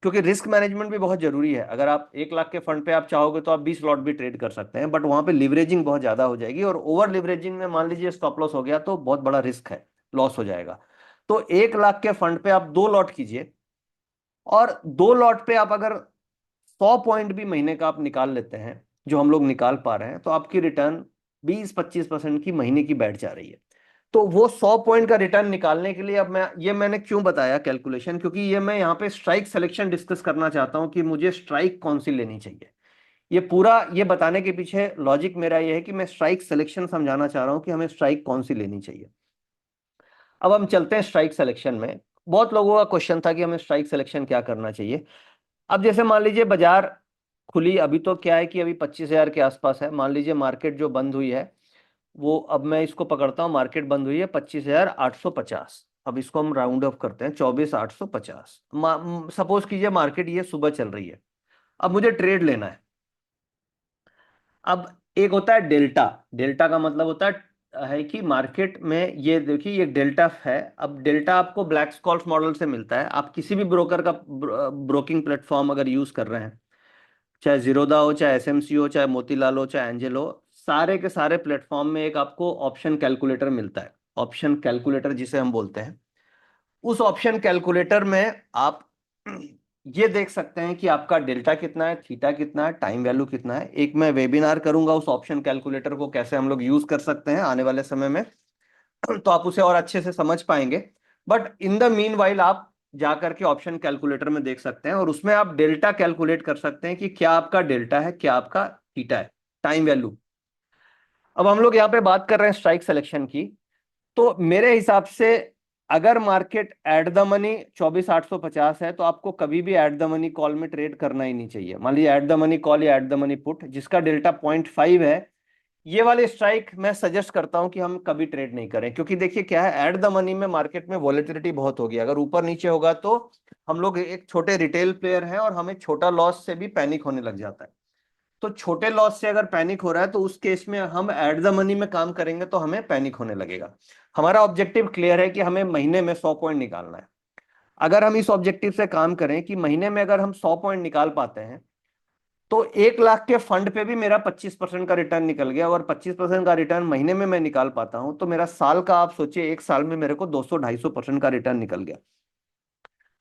क्योंकि रिस्क मैनेजमेंट भी बहुत जरूरी है। अगर आप 1 लाख के फंड पे आप चाहोगे तो आप 20 लॉट भी ट्रेड कर सकते हैं, बट वहां पे लिवरेजिंग बहुत ज्यादा हो जाएगी, और ओवर लिवरेजिंग में मान लीजिए स्टॉप लॉस हो गया तो बहुत बड़ा रिस्क है, लॉस हो जाएगा। तो 1 लाख के फंड पे आप 2 लॉट कीजिए, और 2 लॉट पे आप अगर 100 पॉइंट भी महीने का आप निकाल लेते हैं, जो हम लोग निकाल पा रहे हैं, तो आपकी रिटर्न 20-25% की महीने की बैठ जा रही है। तो वो 100 पॉइंट का रिटर्न निकालने के लिए अब मैंने क्यों बताया कैलकुलेशन, क्योंकि ये मैं यहाँ पे स्ट्राइक सिलेक्शन डिस्कस करना चाहता हूँ कि मुझे स्ट्राइक कौन सी लेनी चाहिए। ये पूरा ये बताने के पीछे लॉजिक मेरा ये है कि मैं स्ट्राइक सिलेक्शन समझाना चाह रहा हूँ कि हमें स्ट्राइक कौन सी लेनी चाहिए। अब हम चलते हैं स्ट्राइक सिलेक्शन में। बहुत लोगों का क्वेश्चन था कि हमें स्ट्राइक सिलेक्शन क्या करना चाहिए। अब जैसे मान लीजिए बाजार खुली, अभी तो क्या है कि अभी 25,000 के आसपास है। मान लीजिए मार्केट जो बंद हुई है वो, अब मैं इसको पकड़ता हूं, मार्केट बंद हुई है 25,850। अब इसको हम राउंड ऑफ करते हैं, 24,850। सपोज कीजिए मार्केट ये सुबह चल रही है, अब मुझे ट्रेड लेना है। अब एक होता है डेल्टा, डेल्टा का मतलब होता है कि मार्केट में ये देखिए ये डेल्टा है। अब डेल्टा आपको ब्लैक स्कॉल्स मॉडल से मिलता है। आप किसी भी ब्रोकर का ब्रोकिंग प्लेटफॉर्म अगर यूज कर रहे हैं, चाहे जीरोदा हो, चाहे एसएमसी हो, चाहे मोतीलाल हो, चाहे एंजल हो, सारे के सारे प्लेटफॉर्म में एक आपको ऑप्शन कैलकुलेटर मिलता है। ऑप्शन कैलकुलेटर जिसे हम बोलते हैं, उस ऑप्शन कैलकुलेटर में आप ये देख सकते हैं कि आपका डेल्टा कितना है, थीटा कितना है, टाइम वैल्यू कितना है। एक मैं वेबिनार करूंगा उस ऑप्शन कैलकुलेटर को कैसे हम लोग यूज कर सकते हैं आने वाले समय में, तो आप उसे और अच्छे से समझ पाएंगे। But in the mean while आप जा करके ऑप्शन कैलकुलेटर में देख सकते हैं और उसमें आप डेल्टा कैलकुलेट कर सकते हैं कि क्या आपका डेल्टा है, क्या आपका थीटा है, टाइम वैल्यू। अब हम लोग यहाँ पे बात कर रहे हैं स्ट्राइक सिलेक्शन की। तो मेरे हिसाब से अगर मार्केट एट द मनी 24,850 है, तो आपको कभी भी एट द मनी कॉल में ट्रेड करना ही नहीं चाहिए। मान लीजिए एट द मनी कॉल या एट द मनी पुट जिसका डेल्टा 0.5 है, ये वाले स्ट्राइक मैं सजेस्ट करता हूं कि हम कभी ट्रेड नहीं करें। क्योंकि देखिए क्या है, एट द मनी में मार्केट में वॉलेटिलिटी बहुत होगी। अगर ऊपर नीचे होगा तो हम लोग एक छोटे रिटेल प्लेयर हैं और हमें छोटा लॉस से भी पैनिक होने लग जाता है। तो छोटे लॉस से अगर पैनिक हो रहा है तो उस केस में हम एट द मनी में काम करेंगे तो हमें पैनिक होने लगेगा। हमारा ऑब्जेक्टिव क्लियर है कि हमें महीने में 100 पॉइंट निकालना है। अगर हम इस ऑब्जेक्टिव से काम करें कि महीने में अगर हम 100 पॉइंट निकाल पाते हैं, तो 1 लाख के फंड पे भी मेरा 25% का रिटर्न निकल गया। और 25% का रिटर्न महीने में मैं निकाल पाता हूं तो मेरा साल का, आप सोचिए, एक साल में मेरे को 200-250% का रिटर्न निकल गया।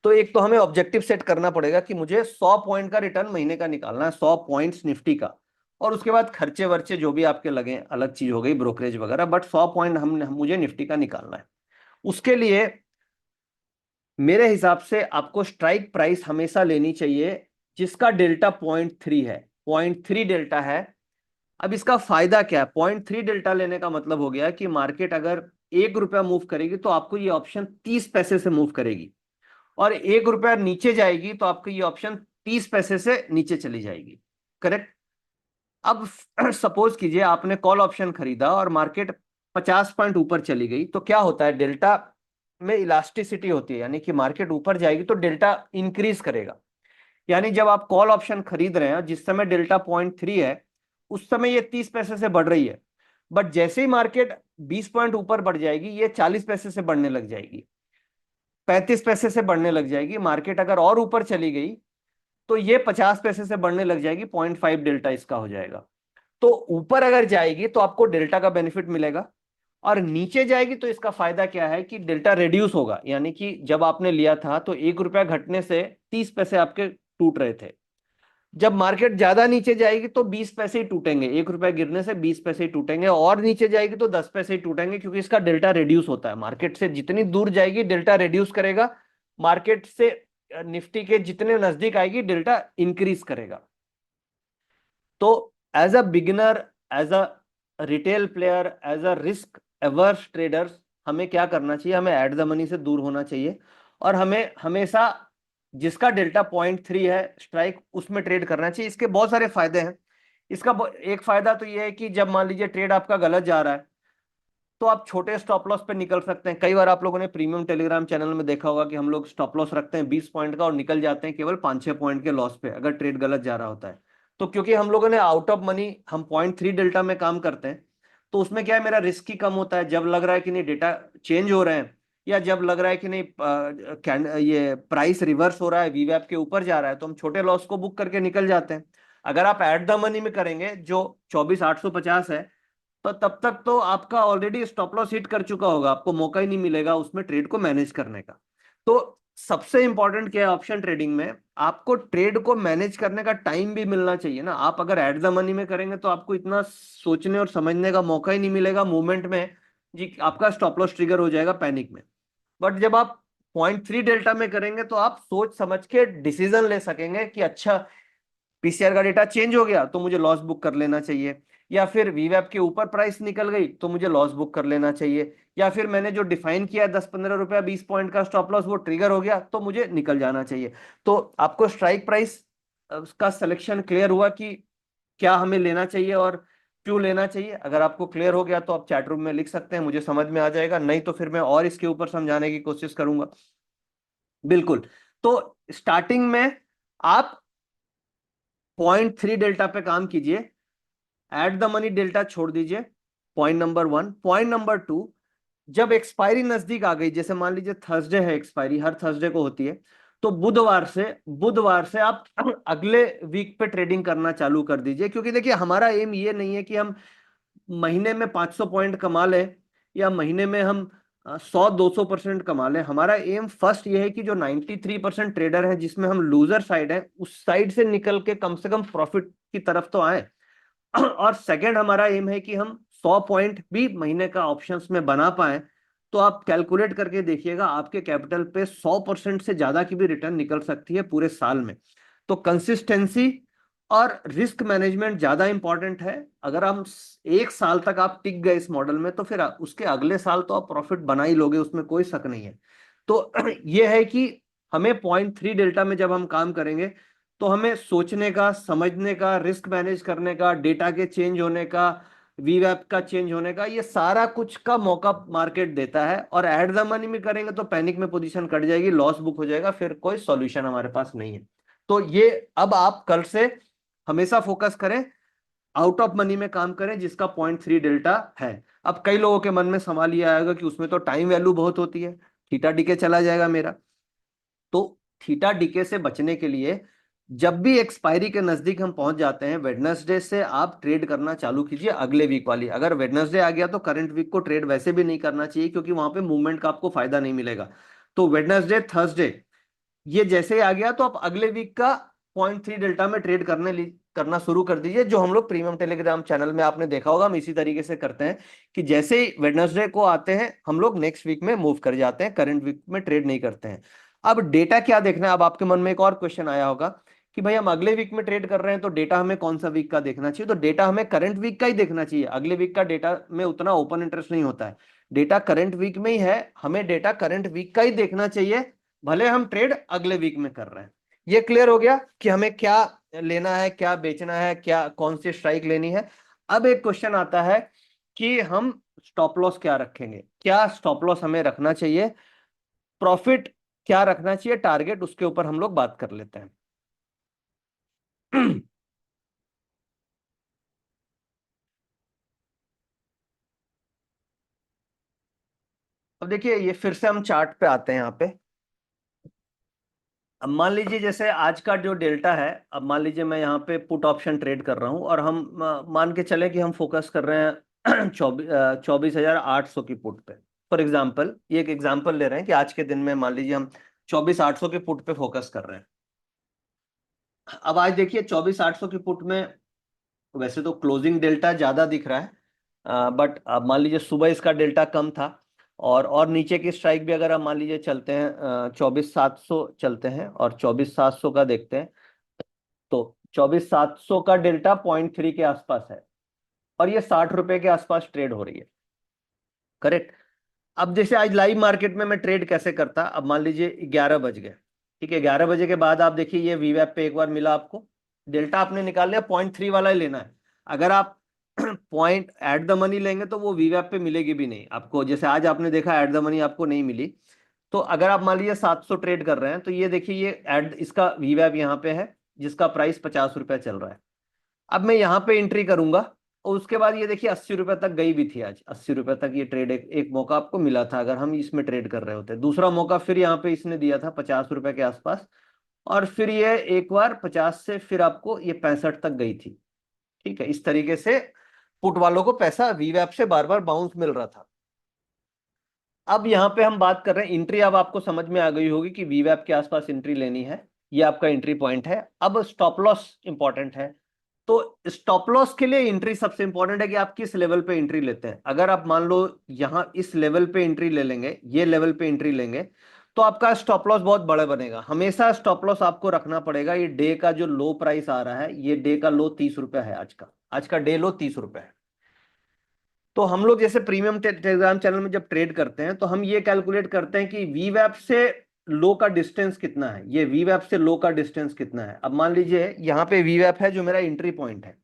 तो एक तो हमें ऑब्जेक्टिव सेट करना पड़ेगा कि मुझे 100 पॉइंट का रिटर्न महीने का निकालना है, 100 पॉइंट्स निफ्टी का। और उसके बाद खर्चे वर्चे जो भी आपके लगे अलग चीज हो गई, ब्रोकरेज वगैरह, बट 100 पॉइंट मुझे निफ्टी का निकालना है। उसके लिए मेरे हिसाब से आपको स्ट्राइक प्राइस हमेशा लेनी चाहिए जिसका डेल्टा 0.3 है। 0.3 डेल्टा है। अब इसका फायदा क्या है? 0.3 डेल्टा लेने का मतलब हो गया कि मार्केट अगर 1 रुपया मूव करेगी तो आपको ये ऑप्शन 30 पैसे से मूव करेगी, और 1 रुपया नीचे जाएगी तो आपको ये ऑप्शन 30 पैसे से नीचे चली जाएगी। करेक्ट। अब सपोज कीजिए आपने कॉल ऑप्शन खरीदा और मार्केट 50 पॉइंट ऊपर चली गई, तो क्या होता है, डेल्टा में इलास्टिसिटी होती है, यानी कि मार्केट ऊपर जाएगी तो डेल्टा इंक्रीज करेगा। यानी जब आप कॉल ऑप्शन खरीद रहे हैं जिस समय डेल्टा 0.3 है, उस समय ये 30 पैसे से बढ़ रही है। बट जैसे ही मार्केट 20 पॉइंट ऊपर बढ़ जाएगी, ये 40 पैसे से बढ़ने लग जाएगी, 35 पैसे से बढ़ने लग जाएगी। मार्केट अगर और ऊपर चली गई तो ये 50 पैसे से बढ़ने लग जाएगी, 0.5 डेल्टा इसका हो जाएगा। तो ऊपर अगर जाएगी तो आपको डेल्टा का बेनिफिट मिलेगा, और नीचे जाएगी तो इसका फायदा क्या है कि डेल्टा रिड्यूस होगा। यानी कि जब आपने लिया था तो 1 रुपया घटने से 30 पैसे आपके टूट रहे थे। जब मार्केट ज्यादा नीचे जाएगी तो 20 पैसे ही टूटेंगे, 1 रुपया गिरने से 20 पैसे ही टूटेंगे। और नीचे जाएगी तो 10 पैसे ही टूटेंगे, क्योंकि इसका डेल्टा रिड्यूस होता है। मार्केट से जितनी दूर जाएगी डेल्टा रिड्यूस करेगा, मार्केट से निफ्टी के जितने नजदीक आएगी डेल्टा इंक्रीज करेगा। तो as a beginner, as a retail player, as a risk averse traders, हमें क्या करना चाहिए? हमें एट द मनी से दूर होना चाहिए, और हमें हमेशा जिसका डेल्टा 0.3 है स्ट्राइक, उसमें ट्रेड करना चाहिए। इसके बहुत सारे फायदे हैं। इसका एक फायदा तो ये है कि जब मान लीजिए ट्रेड आपका गलत जा रहा है तो आप छोटे स्टॉप लॉस पे निकल सकते हैं। कई बार आप लोगों ने प्रीमियम टेलीग्राम चैनल में देखा होगा कि हम लोग स्टॉप लॉस रखते हैं 20 पॉइंट का और निकल जाते हैं केवल 5-6 पॉइंट के लॉस पे, अगर ट्रेड गलत जा रहा होता है। तो क्योंकि हम लोगों ने आउट ऑफ मनी, हम 0.3 डेल्टा में काम करते हैं, तो उसमें क्या है, मेरा रिस्क ही कम होता है। जब लग रहा है कि नहीं डेटा चेंज हो रहे हैं, या जब लग रहा है कि नहीं ये प्राइस रिवर्स हो रहा है, वीवैप के ऊपर जा रहा है, तो हम छोटे लॉस को बुक करके निकल जाते हैं। अगर आप एट द मनी में करेंगे जो 24,850 है, तो तब तक तो आपका ऑलरेडी स्टॉप लॉस हिट कर चुका होगा, आपको मौका ही नहीं मिलेगा उसमें ट्रेड को मैनेज करने का। तो सबसे इंपॉर्टेंट क्या है ऑप्शन ट्रेडिंग में, आपको ट्रेड को मैनेज करने का टाइम भी मिलना चाहिए ना। आप अगर एट द मनी में करेंगे तो आपको इतना सोचने और समझने का मौका ही नहीं मिलेगा मूवमेंट में, जी आपका स्टॉप लॉस ट्रिगर हो जाएगा पैनिक में। बट जब आप 0.3 डेल्टा में करेंगे तो आप सोच समझ के डिसीजन ले सकेंगे कि अच्छा, पीसीआर का डेटा चेंज हो गया तो मुझे लॉस बुक कर लेना चाहिए, या फिर वीवैप के ऊपर प्राइस निकल गई तो मुझे लॉस बुक कर लेना चाहिए, या फिर मैंने जो डिफाइन किया 10-15 रुपया 20 पॉइंट का स्टॉप लॉस वो ट्रिगर हो गया तो मुझे निकल जाना चाहिए। तो आपको स्ट्राइक प्राइस का सिलेक्शन क्लियर हुआ कि क्या हमें लेना चाहिए और क्यों लेना चाहिए? अगर आपको क्लियर हो गया तो आप चैट रूम में लिख सकते हैं, मुझे समझ में आ जाएगा, नहीं तो फिर मैं और इसके ऊपर समझाने की कोशिश करूंगा। बिल्कुल। तो स्टार्टिंग में आप 0.3 डेल्टा पे काम कीजिए, एट द मनी डेल्टा छोड़ दीजिए, पॉइंट नंबर 1। पॉइंट नंबर 2, जब एक्सपायरी नजदीक आ गई, जैसे मान लीजिए थर्सडे है एक्सपायरी, हर थर्सडे को होती है, तो बुधवार से आप अगले वीक पे ट्रेडिंग करना चालू कर दीजिए। क्योंकि देखिए हमारा एम ये नहीं है कि हम महीने में 500 पॉइंट कमा लें या महीने में हम 100-200% कमा लें। हमारा एम फर्स्ट ये है कि जो 93% ट्रेडर है जिसमें हम लूजर साइड है, उस साइड से निकल के कम से कम प्रॉफिट की तरफ तो आए। और सेकंड हमारा एम है कि हम 100 पॉइंट भी महीने का ऑप्शंस में बना पाए। तो आप कैलकुलेट करके देखिएगा, आपके कैपिटल पे 100% से ज्यादा की भी रिटर्न निकल सकती है पूरे साल में। तो कंसिस्टेंसी और रिस्क मैनेजमेंट ज्यादा इंपॉर्टेंट है। अगर हम 1 साल तक आप टिक गए इस मॉडल में, तो फिर उसके अगले साल तो आप प्रॉफिट बना ही लोगे, उसमें कोई शक नहीं है। तो यह है कि हमें 0.3 डेल्टा में जब हम काम करेंगे, तो हमें सोचने का, समझने का, रिस्क मैनेज करने का, डेटा के चेंज होने का, वीवैप का चेंज होने का, ये सारा कुछ का मौका मार्केट देता है। और एट द मनी में करेंगे तो पैनिक में पोजीशन कट जाएगी, लॉस बुक हो जाएगा, फिर कोई सॉल्यूशन हमारे पास नहीं है। तो ये अब आप कल से हमेशा फोकस करें, आउट ऑफ मनी में काम करें जिसका 0.3 डेल्टा है। अब कई लोगों के मन में सवाल ये आएगा कि उसमें तो टाइम वैल्यू बहुत होती है, थीटा डीके चला जाएगा मेरा। तो थीटा डीके से बचने के लिए जब भी एक्सपायरी के नजदीक हम पहुंच जाते हैं, वेडनेसडे से आप ट्रेड करना चालू कीजिए अगले वीक वाली। अगर वेडनेसडे आ गया तो करंट वीक को ट्रेड वैसे भी नहीं करना चाहिए, क्योंकि वहां पे मूवमेंट का आपको फायदा नहीं मिलेगा। तो वेडनेसडे, थर्सडे, ये जैसे ही आ गया तो आप अगले वीक का 0.3 डेल्टा में ट्रेड करना शुरू कर दीजिए। जो हम लोग प्रीमियम टेलीग्राम चैनल में आपने देखा होगा, हम इसी तरीके से करते हैं कि जैसे ही वेडनेसडे को आते हैं हम लोग नेक्स्ट वीक में मूव कर जाते हैं, करंट वीक में ट्रेड नहीं करते हैं। अब डेटा क्या देखना है? अब आपके मन में एक और क्वेश्चन आया होगा कि भाई हम अगले वीक में ट्रेड कर रहे हैं, तो डेटा हमें कौन सा वीक का देखना चाहिए? तो डेटा हमें करंट वीक का ही देखना चाहिए। अगले वीक का डेटा में उतना ओपन इंटरेस्ट नहीं होता है, डेटा करंट वीक में ही है, हमें डेटा करंट वीक का ही देखना चाहिए, भले हम ट्रेड अगले वीक में कर रहे हैं। ये क्लियर हो गया कि हमें क्या लेना है, क्या बेचना है, क्या कौन सी स्ट्राइक लेनी है। अब एक क्वेश्चन आता है कि हम स्टॉप लॉस क्या रखेंगे, क्या स्टॉप लॉस हमें रखना चाहिए, प्रॉफिट क्या रखना चाहिए, टारगेट, उसके ऊपर हम लोग बात कर लेते हैं। अब देखिए, ये फिर से हम चार्ट पे आते हैं यहाँ पे। अब मान लीजिए जैसे आज का जो डेल्टा है, अब मान लीजिए मैं यहाँ पे पुट ऑप्शन ट्रेड कर रहा हूँ, और हम मान के चले कि हम फोकस कर रहे हैं 24,800 की पुट पे। फॉर एग्जाम्पल, ये एक एग्जाम्पल ले रहे हैं कि आज के दिन में मान लीजिए हम 24,800 की पुट पे फोकस कर रहे हैं। अब आज देखिए 24,800 की पुट में वैसे तो क्लोजिंग डेल्टा ज्यादा दिख रहा है, बट अब मान लीजिए सुबह इसका डेल्टा कम था, और नीचे की स्ट्राइक भी अगर हम मान लीजिए चलते हैं, 24,700 चलते हैं और 24,700 का देखते हैं, तो 24,700 का डेल्टा 0.3 के आसपास है, और ये 60 रुपए के आसपास ट्रेड हो रही है। करेक्ट। अब जैसे आज लाइव मार्केट में मैं ट्रेड कैसे करता, अब मान लीजिए 11 बज गए, ठीक है, 11 बजे के बाद आप देखिए ये वीवैप पे एक बार मिला आपको, डेल्टा आपने निकाल लिया, 0.3 वाला ही लेना है। अगर आप पॉइंट एट द मनी लेंगे तो वो वीवैप पे मिलेगी भी नहीं आपको, जैसे आज आपने देखा एट द मनी आपको नहीं मिली। तो अगर आप मान लीजिए 700 ट्रेड कर रहे हैं, तो ये देखिए ये एड इसका वीवैप यहाँ पे है, जिसका प्राइस 50 रुपया चल रहा है। अब मैं यहाँ पे एंट्री करूंगा, और उसके बाद ये देखिए 80 रुपए तक गई भी थी आज, 80 रुपए तक ये ट्रेड, एक मौका आपको मिला था अगर हम इसमें ट्रेड कर रहे होते। दूसरा मौका फिर यहाँ पे इसने दिया था 50 रुपए के आसपास, और फिर ये एक बार 50 से फिर आपको ये 65 तक गई थी। ठीक है, इस तरीके से पुट वालों को पैसा वीवैप से बार बार बाउंस मिल रहा था। अब यहाँ पे हम बात कर रहे हैं एंट्री, अब आपको समझ में आ गई होगी कि वीवैप के आसपास एंट्री लेनी है, ये आपका एंट्री पॉइंट है। अब स्टॉप लॉस इंपॉर्टेंट है। तो स्टॉप लॉस के लिए एंट्री सबसे इंपॉर्टेंट है कि आप किस लेवल पे एंट्री लेते हैं। अगर आप मान लो यहां इस लेवल पे एंट्री ले लेंगे, ये लेवल पे एंट्री लेंगे, तो आपका स्टॉप लॉस बहुत बड़ा बनेगा। हमेशा स्टॉप लॉस आपको रखना पड़ेगा। ये डे का जो लो प्राइस आ रहा है, ये डे का लो 30 रुपया है, आज का डे लो 30 रुपया है। तो हम लोग जैसे प्रीमियम टेलीग्राम चैनल में जब ट्रेड करते हैं, तो हम ये कैलकुलेट करते हैं कि वीवैप से लो का डिस्टेंस कितना है, ये वीवैप से लो का डिस्टेंस कितना है। अब मान लीजिए यहाँ पे वीवैप है जो मेरा एंट्री पॉइंट है,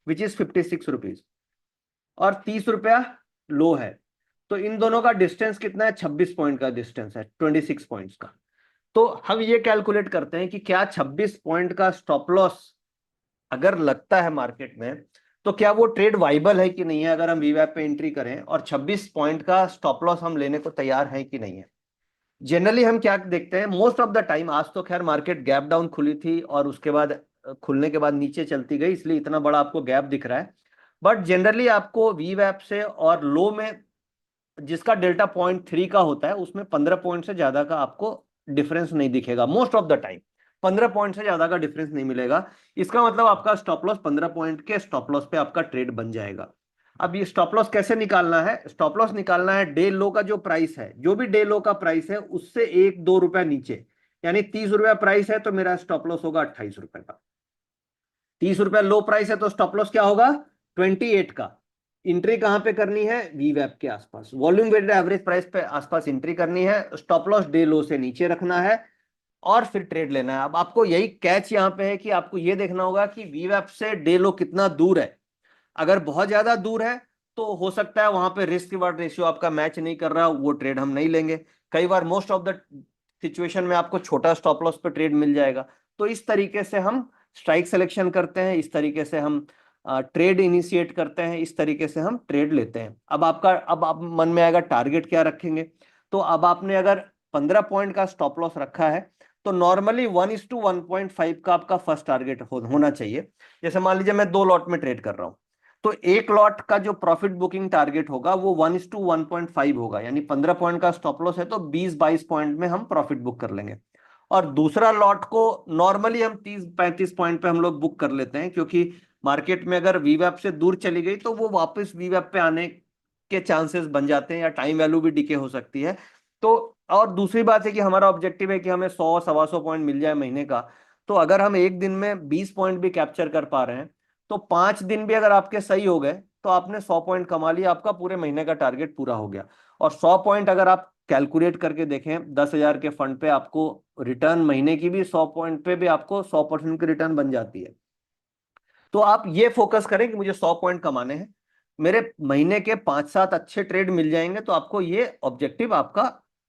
विच इज 56 रुपीज। और 30 रुपया लो है। तो इन दोनों का डिस्टेंस कितना है? 26 पॉइंट का डिस्टेंस है, 26 पॉइंट्स का। तो हम ये कैलकुलेट करते हैं कि क्या 26 पॉइंट का स्टॉप लॉस अगर लगता है मार्केट में, तो क्या वो ट्रेड वाइबल है कि नहीं है, अगर हम वीवैप पे एंट्री करें और 26 पॉइंट का स्टॉप लॉस हम लेने को तैयार हैं कि नहीं है। जनरली हम क्या देखते हैं, मोस्ट ऑफ द टाइम, आज तो खैर मार्केट गैप डाउन खुली थी और उसके बाद खुलने के बाद नीचे चलती गई, इसलिए इतना बड़ा आपको गैप दिख रहा है। बट जनरली आपको वीवैप से और लो में जिसका डेल्टा 0.3 का होता है, उसमें 15 पॉइंट से ज्यादा का आपको डिफरेंस नहीं दिखेगा most of the time. 15 point से ज्यादा का डिफरेंस नहीं मिलेगा। इसका मतलब आपका स्टॉप लॉस 15 पॉइंट के स्टॉप लॉस पे आपका ट्रेड बन जाएगा। अब ये स्टॉप लॉस कैसे निकालना है? स्टॉप लॉस निकालना है डे लो का जो प्राइस है, जो भी डे लो का प्राइस है उससे 1-2 रुपया नीचे। यानी 30 रुपया प्राइस है तो मेरा स्टॉप लॉस होगा 28 रुपए का। 30 रुपया लो प्राइस है तो स्टॉप लॉस क्या होगा? 28 का। एंट्री कहां पे करनी है? वीवैप के आसपास, वॉल्यूम वेटेड एवरेज प्राइस पे आसपास एंट्री करनी है। स्टॉप लॉस डे लो से नीचे रखना है और फिर ट्रेड लेना है। अब आपको यही कैच यहां पे है कि आपको ये देखना होगा कि वीवैप से डे लो कितना दूर है। अगर बहुत ज्यादा दूर है तो हो सकता है वहां पे रिस्क रिवार्ड रेशियो आपका मैच नहीं कर रहा, वो ट्रेड हम नहीं लेंगे। कई बार मोस्ट ऑफ द सिचुएशन में आपको छोटा स्टॉप लॉस पे ट्रेड मिल जाएगा। तो इस तरीके से हम स्ट्राइक सिलेक्शन करते हैं, इस तरीके से हम ट्रेड इनिशिएट करते हैं, इस तरीके से हम ट्रेड लेते हैं। अब आप मन में आएगा टारगेट क्या रखेंगे। तो अब आपने अगर 15 पॉइंट का स्टॉप लॉस रखा है तो नॉर्मली 1:1.5 का आपका फर्स्ट टारगेट होना चाहिए। जैसे मान लीजिए मैं 2 लॉट में ट्रेड कर रहा हूं, तो एक लॉट का जो प्रॉफिट बुकिंग टारगेट होगा वो 1:1.5 होगा। यानी 15 पॉइंट का स्टॉप लॉस है तो 20-22 पॉइंट में हम प्रॉफिट बुक कर लेंगे। और दूसरा लॉट को नॉर्मली हम 30-35 पॉइंट पे हम लोग बुक कर लेते हैं, क्योंकि मार्केट में अगर वीवैप से दूर चली गई तो वो वापस वीवैप पे आने के चांसेस बन जाते हैं, या टाइम वैल्यू भी डिके हो सकती है। तो और दूसरी बात है कि हमारा ऑब्जेक्टिव है कि हमें 100-125 पॉइंट मिल जाए महीने का। तो अगर हम एक दिन में 20 पॉइंट भी कैप्चर कर पा रहे हैं तो 5 दिन भी अगर आपके सही हो गए तो आपने 100 पॉइंट कमा लिया, आपका पूरे महीने का टारगेट पूरा हो गया। और 100 पॉइंट अगर आप कैलकुलेट करके देखें 10,000 के फंड पे, आपको रिटर्न महीने की भी 100 पॉइंट पे भी आपको 100% की रिटर्न बन जाती है। तो आप ये फोकस करें कि मुझे 100 पॉइंट कमाने हैं, मेरे महीने के 5-7 अच्छे ट्रेड मिल जाएंगे तो आपको ये ऑब्जेक्टिव आपका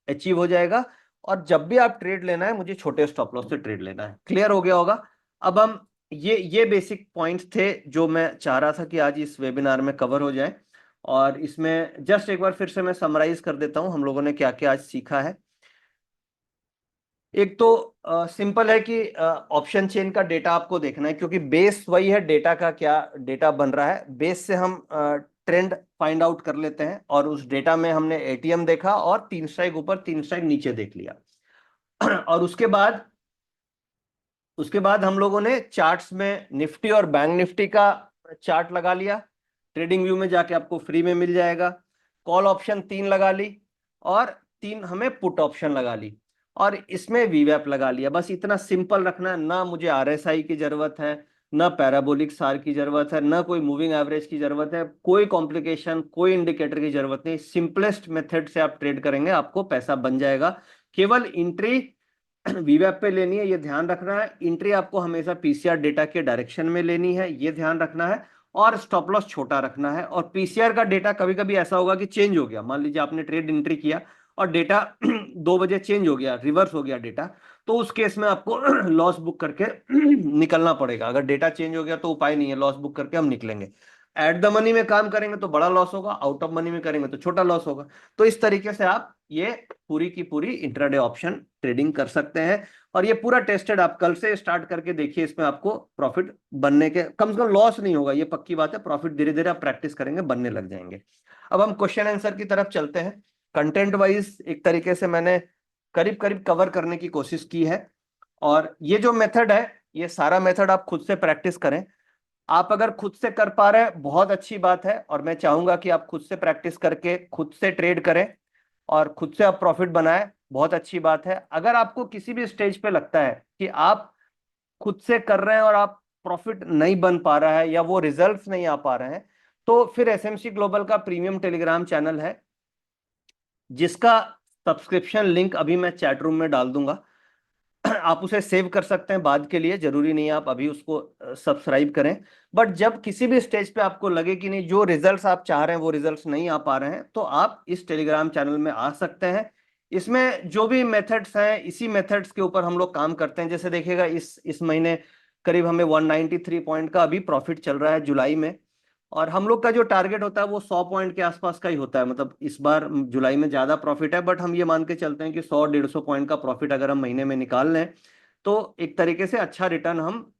अचीव हो जाएगा। और जब भी आप ट्रेड लेना है मुझे छोटे स्टॉप लॉस से ट्रेड लेना है। क्लियर हो गया होगा? अब हम ये बेसिक पॉइंट्स थे जो मैं चाह रहा था कि आज इस वेबिनार में कवर हो जाए। और इसमें जस्ट एक बार फिर से मैं समराइज कर देता हूं हम लोगों ने क्या क्या आज सीखा है। एक तो सिंपल है कि ऑप्शन चेन का डेटा आपको देखना है, क्योंकि बेस वही है, डेटा का क्या डेटा बन रहा है, बेस से हम ट्रेंड फाइंड आउट कर लेते हैं। और उस डेटा में हमने एटीएम देखा और 3 स्ट्राइक ऊपर 3 स्ट्राइक नीचे देख लिया। और उसके बाद हम लोगों ने चार्ट्स में निफ्टी और बैंक निफ्टी का चार्ट लगा लिया। ट्रेडिंग व्यू में जाके आपको फ्री में मिल जाएगा। कॉल ऑप्शन 3 लगा ली और 3 हमें पुट ऑप्शन लगा ली, और इसमें वीवैप लगा लिया। बस इतना सिंपल रखना है, ना मुझे आरएसआई की जरूरत है, ना पैराबोलिक सार की जरूरत है, ना कोई मूविंग एवरेज की जरूरत है, कोई कॉम्प्लिकेशन, कोई इंडिकेटर की जरूरत नहीं। सिंपलेस्ट मेथड से आप ट्रेड करेंगे आपको पैसा बन जाएगा। केवल एंट्री वीवैप पे लेनी है, ये ध्यान रखना है। एंट्री आपको हमेशा पीसीआर डेटा के डायरेक्शन में लेनी है, ये ध्यान रखना है। और स्टॉप लॉस छोटा रखना है। और पीसीआर का डेटा कभी कभी ऐसा होगा कि चेंज हो गया, मान लीजिए आपने ट्रेड एंट्री किया और डेटा 2 बजे चेंज हो गया, रिवर्स हो गया डेटा, तो उस केस में आपको लॉस बुक करके निकलना पड़ेगा। अगर डेटा चेंज हो गया तो उपाय नहीं है, लॉस बुक करके हम निकलेंगे। एट द मनी में काम करेंगे तो बड़ा लॉस होगा, आउट ऑफ मनी में करेंगे तो छोटा लॉस होगा। तो इस तरीके से आप ये पूरी की पूरी इंट्राडे ऑप्शन ट्रेडिंग कर सकते हैं। और ये पूरा टेस्टेड, आप कल से स्टार्ट करके देखिए, इसमें आपको प्रॉफिट बनने के कम से कम लॉस नहीं होगा, ये पक्की बात है। प्रॉफिट धीरे धीरे आप प्रैक्टिस करेंगे बनने लग जाएंगे। अब हम क्वेश्चन आंसर की तरफ चलते हैं। कंटेंट वाइज एक तरीके से मैंने करीब करीब कवर करने की कोशिश की है। और ये जो मेथड है, ये सारा मेथड आप खुद से प्रैक्टिस करें। आप अगर खुद से कर पा रहे हैं बहुत अच्छी बात है, और मैं चाहूंगा कि आप खुद से प्रैक्टिस करके खुद से ट्रेड करें और खुद से आप प्रॉफिट बनाएं, बहुत अच्छी बात है। अगर आपको किसी भी स्टेज पे लगता है कि आप खुद से कर रहे हैं और आप प्रॉफिट नहीं बन पा रहा है या वो रिजल्ट्स नहीं आ पा रहे हैं, तो फिर एसएमसी ग्लोबल का प्रीमियम टेलीग्राम चैनल है, जिसका सब्सक्रिप्शन लिंक अभी मैं चैट रूम में डाल दूंगा। आप उसे सेव कर सकते हैं बाद के लिए, जरूरी नहीं है आप अभी उसको सब्सक्राइब करें। बट जब किसी भी स्टेज पे आपको लगे कि नहीं, जो रिजल्ट्स आप चाह रहे हैं वो रिजल्ट्स नहीं आ पा रहे हैं, तो आप इस टेलीग्राम चैनल में आ सकते हैं। इसमें जो भी मेथड्स हैं, इसी मेथड्स के ऊपर हम लोग काम करते हैं। जैसे देखिएगा, इस महीने करीब हमें 193 पॉइंट का अभी प्रॉफिट चल रहा है जुलाई में, और हम लोग का जो टारगेट होता है वो 100 पॉइंट के आसपास का ही होता है। मतलब इस बार जुलाई में ज्यादा प्रॉफिट है, बट हम ये मान के चलते हैं कि 100-150 पॉइंट का प्रॉफिट अगर हम महीने में निकाल लें तो एक तरीके से अच्छा रिटर्न हम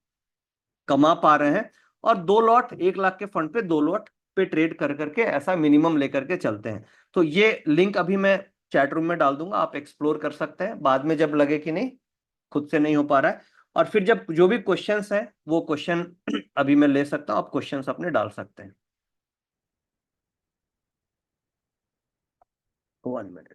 कमा पा रहे हैं। और 2 लॉट 1 लाख के फंड पे 2 लॉट पे ट्रेड कर करके ऐसा मिनिमम लेकर के चलते हैं। तो ये लिंक अभी मैं चैट रूम में डाल दूंगा, आप एक्सप्लोर कर सकते हैं बाद में जब लगे कि नहीं खुद से नहीं हो पा रहा है। और फिर जब जो भी क्वेश्चंस हैं वो क्वेश्चन अभी मैं ले सकता हूं, आप क्वेश्चंस अपने डाल सकते हैं। 1 मिनट।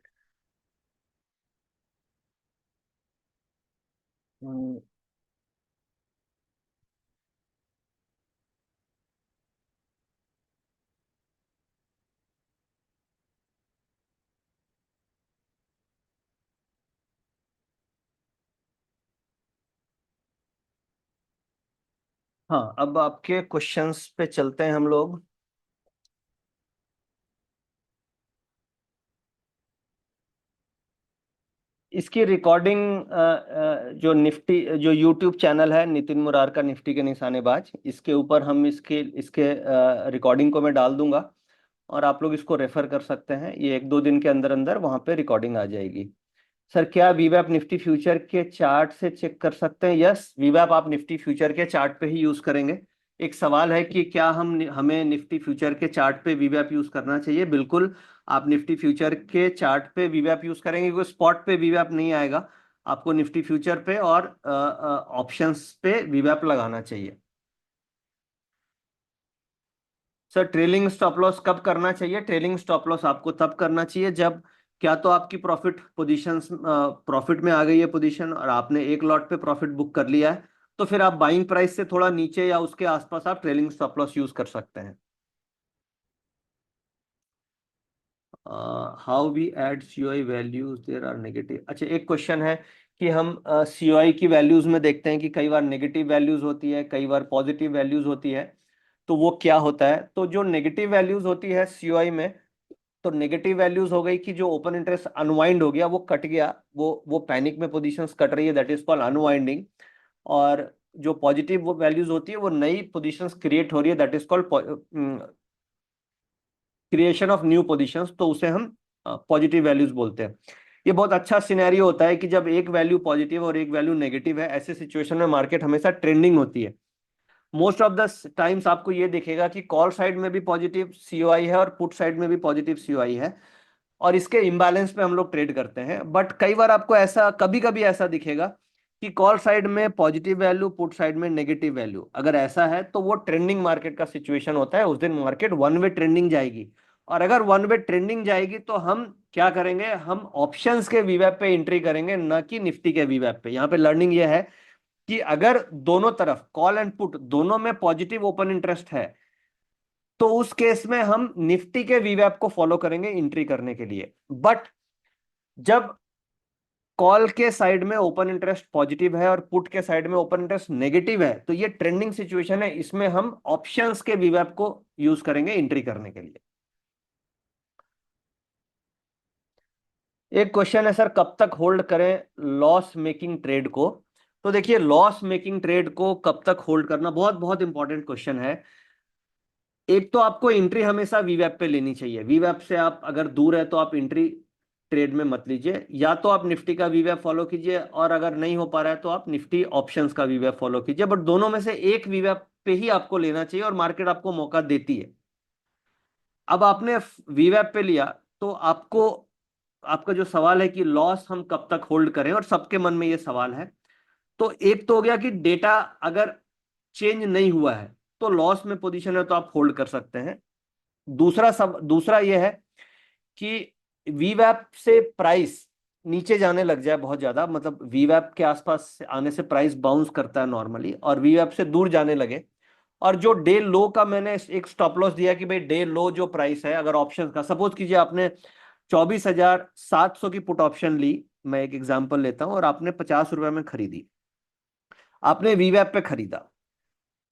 हाँ, अब आपके क्वेश्चंस पे चलते हैं हम लोग। इसकी रिकॉर्डिंग जो निफ्टी, जो यूट्यूब चैनल है नितिन मुरार का निफ्टी के निशानेबाज, इसके ऊपर हम इसके इसके रिकॉर्डिंग को मैं डाल दूंगा, और आप लोग इसको रेफर कर सकते हैं। ये 1-2 दिन के अंदर अंदर वहां पे रिकॉर्डिंग आ जाएगी। सर, क्या वीवैप निफ्टी फ्यूचर के चार्ट से चेक कर सकते हैं? यस, वीवैप आप निफ्टी फ्यूचर के चार्ट पे ही यूज करेंगे। एक सवाल है कि क्या हमें निफ्टी फ्यूचर के चार्ट पे वीवैप यूज करना चाहिए? बिल्कुल, आप निफ्टी फ्यूचर के चार्ट पे वीवैप यूज करेंगे, क्योंकि स्पॉट पे वीवैप नहीं आएगा। आपको निफ्टी फ्यूचर पे और ऑप्शंस पे वीवैप लगाना चाहिए। सर, ट्रेलिंग स्टॉप लॉस कब करना चाहिए? ट्रेलिंग स्टॉप लॉस आपको तब करना चाहिए जब क्या तो आपकी प्रॉफिट में आ गई है पोजीशन, और आपने 1 लॉट पे प्रॉफिट बुक कर लिया है, तो फिर आप बाइंग प्राइस से थोड़ा नीचे या उसके आसपास आप ट्रेलिंग स्टॉप लॉस यूज कर सकते हैं। How we add COI values there are negative. अच्छा, एक क्वेश्चन है कि हम सीओआई की वैल्यूज में देखते हैं कि कई बार नेगेटिव वैल्यूज होती है, कई बार पॉजिटिव वैल्यूज होती है। तो वो क्या होता है? तो जो नेगेटिव वैल्यूज होती है सीओआई में, तो नेगेटिव वैल्यूज हो गई कि जो ओपन इंटरेस्ट अनवाइंड हो गया, वो कट गया, वो पैनिक में पोजीशंस कट रही है, दैट इज कॉल्ड अनवाइंडिंग। और जो पॉजिटिव वो वैल्यूज होती है, वो नई पोजीशंस क्रिएट हो रही है, that is called creation of new positions, तो उसे हम पॉजिटिव वैल्यूज बोलते हैं। ये बहुत अच्छा सिनेरियो होता है कि जब एक वैल्यू पॉजिटिव और एक वैल्यू नेगेटिव है, ऐसे सिचुएशन में मार्केट हमेशा ट्रेंडिंग होती है। मोस्ट ऑफ द टाइम्स आपको ये दिखेगा कि कॉल साइड में भी पॉजिटिव सीओआई है और पुट साइड में भी पॉजिटिव सीओआई है, और इसके इम्बैलेंस पे हम लोग ट्रेड करते हैं। बट कई बार आपको ऐसा, कभी कभी ऐसा दिखेगा कि कॉल साइड में पॉजिटिव वैल्यू, पुट साइड में नेगेटिव वैल्यू। अगर ऐसा है तो वो ट्रेंडिंग मार्केट का सिचुएशन होता है, उस दिन मार्केट वन वे ट्रेंडिंग जाएगी। और अगर वन वे ट्रेंडिंग जाएगी तो हम क्या करेंगे? हम ऑप्शंस के वीवैप पे एंट्री करेंगे, ना कि निफ्टी के वीवैप पे। यहाँ पे लर्निंग ये है कि अगर दोनों तरफ कॉल एंड पुट दोनों में पॉजिटिव ओपन इंटरेस्ट है, तो उस केस में हम निफ्टी के वीवैप को फॉलो करेंगे एंट्री करने के लिए। बट जब कॉल के साइड में ओपन इंटरेस्ट पॉजिटिव है और पुट के साइड में ओपन इंटरेस्ट नेगेटिव है, तो ये ट्रेंडिंग सिचुएशन है, इसमें हम ऑप्शंस के वीवैप को यूज करेंगे एंट्री करने के लिए। एक क्वेश्चन है सर, कब तक होल्ड करें लॉस मेकिंग ट्रेड को? तो देखिए, लॉस मेकिंग ट्रेड को कब तक होल्ड करना बहुत बहुत इंपॉर्टेंट क्वेश्चन है। एक तो आपको एंट्री हमेशा वीवैप पे लेनी चाहिए। वीवैप से आप अगर दूर है तो आप एंट्री ट्रेड में मत लीजिए। या तो आप निफ्टी का वीवैप फॉलो कीजिए, और अगर नहीं हो पा रहा है तो आप निफ्टी ऑप्शंस का वीवैप फॉलो कीजिए। बट दोनों में से एक वीवैप पे ही आपको लेना चाहिए, और मार्केट आपको मौका देती है। अब आपने वीवैप पे लिया, तो आपको, आपका जो सवाल है कि लॉस हम कब तक होल्ड करें, और सबके मन में ये सवाल है। तो एक तो हो गया कि डेटा अगर चेंज नहीं हुआ है तो लॉस में पोजीशन है तो आप होल्ड कर सकते हैं। दूसरा यह है कि वीवैप से प्राइस नीचे जाने लग जाए बहुत ज्यादा, मतलब वीवैप के आसपास आने से प्राइस बाउंस करता है नॉर्मली, और वीवैप से दूर जाने लगे, और जो डे लो का मैंने एक स्टॉप लॉस दिया कि भाई डे लो जो प्राइस है, अगर ऑप्शन का, सपोज कीजिए आपने 24,700 की पुट ऑप्शन ली मैं एक एग्जांपल लेता हूं, और आपने 50 रुपए में खरीदी, आपने वीवैप पे खरीदा,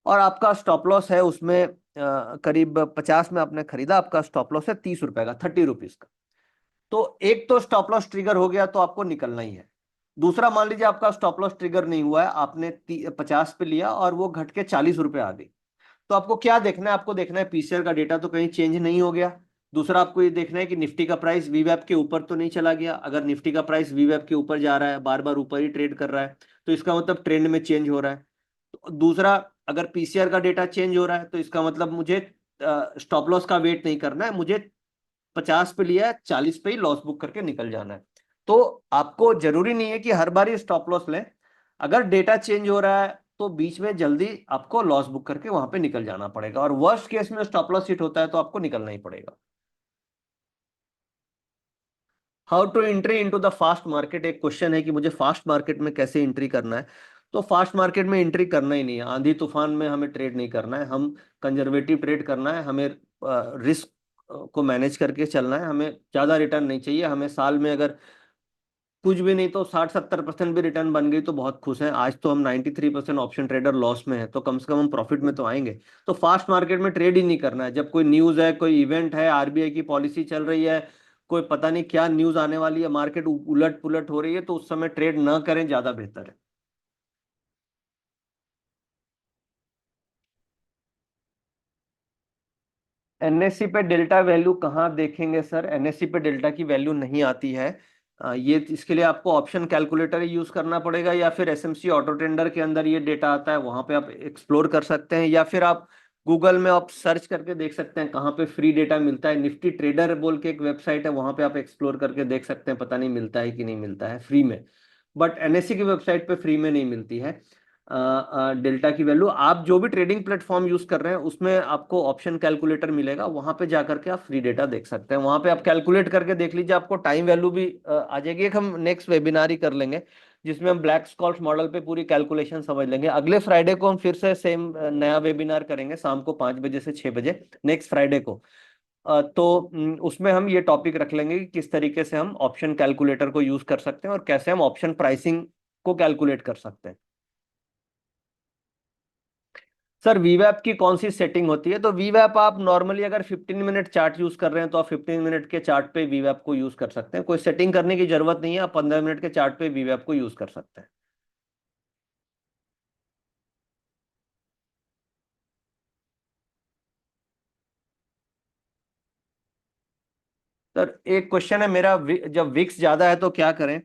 और आपका स्टॉप लॉस है उसमें करीब 50 में आपने खरीदा, आपका स्टॉप लॉस है 30 रुपए का, 30 रुपीज का। तो एक तो स्टॉप लॉस ट्रिगर हो गया, तो आपको निकलना ही है। दूसरा, मान लीजिए आपका स्टॉप लॉस ट्रिगर नहीं हुआ है, आपने 50 पे लिया और वो घट के 40 रुपए आ गई, तो आपको क्या देखना है? आपको देखना है पीसीआर का डेटा तो कहीं चेंज नहीं हो गया। दूसरा, आपको ये देखना है कि निफ्टी का प्राइस वीवैप के ऊपर तो नहीं चला गया। अगर निफ्टी का प्राइस वीवैप के ऊपर जा रहा है, बार बार ऊपर ही ट्रेड कर रहा है, तो इसका मतलब ट्रेंड में चेंज हो रहा है। तो दूसरा, अगर पीसीआर का डेटा चेंज हो रहा है, तो इसका मतलब मुझे स्टॉप लॉस का वेट नहीं करना है, मुझे 50 पे लिया है, 40 पे ही लॉस बुक करके निकल जाना है। तो आपको जरूरी नहीं है कि हर बार ही स्टॉप लॉस लें। अगर डेटा चेंज हो रहा है तो बीच में जल्दी आपको लॉस बुक करके वहां पे निकल जाना पड़ेगा, और वर्स्ट केस में स्टॉप लॉस हिट होता है तो आपको निकलना ही पड़ेगा। How to entry into the fast market, एक क्वेश्चन है कि मुझे फास्ट मार्केट में कैसे एंट्री करना है। तो फास्ट मार्केट में एंट्री करना ही नहीं है, आंधी तूफान में हमें ट्रेड नहीं करना है, हम कंजर्वेटिव ट्रेड करना है, हमें रिस्क को मैनेज करके चलना है, हमें ज्यादा रिटर्न नहीं चाहिए। हमें साल में अगर कुछ भी नहीं तो 60-70% भी रिटर्न बन गई तो बहुत खुश हैं। आज तो हम 93% ऑप्शन ट्रेडर लॉस में है, तो कम से कम हम प्रॉफिट में तो आएंगे। तो फास्ट मार्केट में ट्रेड ही नहीं करना है। जब कोई न्यूज है, कोई इवेंट है, आरबीआई की पॉलिसी चल रही है, कोई पता नहीं क्या न्यूज आने वाली है, मार्केट उलट पुलट हो रही है, तो उस समय ट्रेड ना करें, ज्यादा बेहतर है। एनएससी पे डेल्टा वैल्यू कहाँ देखेंगे सर? एनएससी पे डेल्टा की वैल्यू नहीं आती है। ये इसके लिए आपको ऑप्शन कैलकुलेटर ही यूज करना पड़ेगा, या फिर एसएमसी ऑटो टेंडर के अंदर ये डेटा आता है, वहां पे आप एक्सप्लोर कर सकते हैं, या फिर आप गूगल में आप सर्च करके देख सकते हैं कहाँ पे फ्री डेटा मिलता है। निफ्टी ट्रेडर बोल के एक वेबसाइट है, वहां पे आप एक्सप्लोर करके देख सकते हैं, पता नहीं मिलता है कि नहीं मिलता है फ्री में। बट एनएससी की वेबसाइट पे फ्री में नहीं मिलती है डेल्टा की वैल्यू। आप जो भी ट्रेडिंग प्लेटफॉर्म यूज कर रहे हैं उसमें आपको ऑप्शन कैलकुलेटर मिलेगा, वहां पे जाकर के आप फ्री डेटा देख सकते हैं, वहां पे आप कैलकुलेट करके देख लीजिए, आपको टाइम वैल्यू भी आ जाएगी। एक हम नेक्स्ट वेबिनार ही कर लेंगे जिसमें हम ब्लैक स्कॉल्स मॉडल पे पूरी कैलकुलेशन समझ लेंगे। अगले फ्राइडे को हम फिर से सेम नया वेबिनार करेंगे, शाम को 5 बजे से 6 बजे, नेक्स्ट फ्राइडे को। तो उसमें हम ये टॉपिक रख लेंगे कि किस तरीके से हम ऑप्शन कैलकुलेटर को यूज कर सकते हैं और कैसे हम ऑप्शन प्राइसिंग को कैलकुलेट कर सकते हैं। सर वीवैप की कौन सी सेटिंग होती है? तो वीवैप आप नॉर्मली अगर 15 मिनट चार्ट यूज कर रहे हैं तो आप 15 मिनट के चार्ट पे वीवैप को यूज कर सकते हैं, कोई सेटिंग करने की जरूरत नहीं है, आप 15 मिनट के चार्ट पे वीवैप को यूज कर सकते हैं। सर एक क्वेश्चन है मेरा, जब विक्स ज्यादा है तो क्या करें?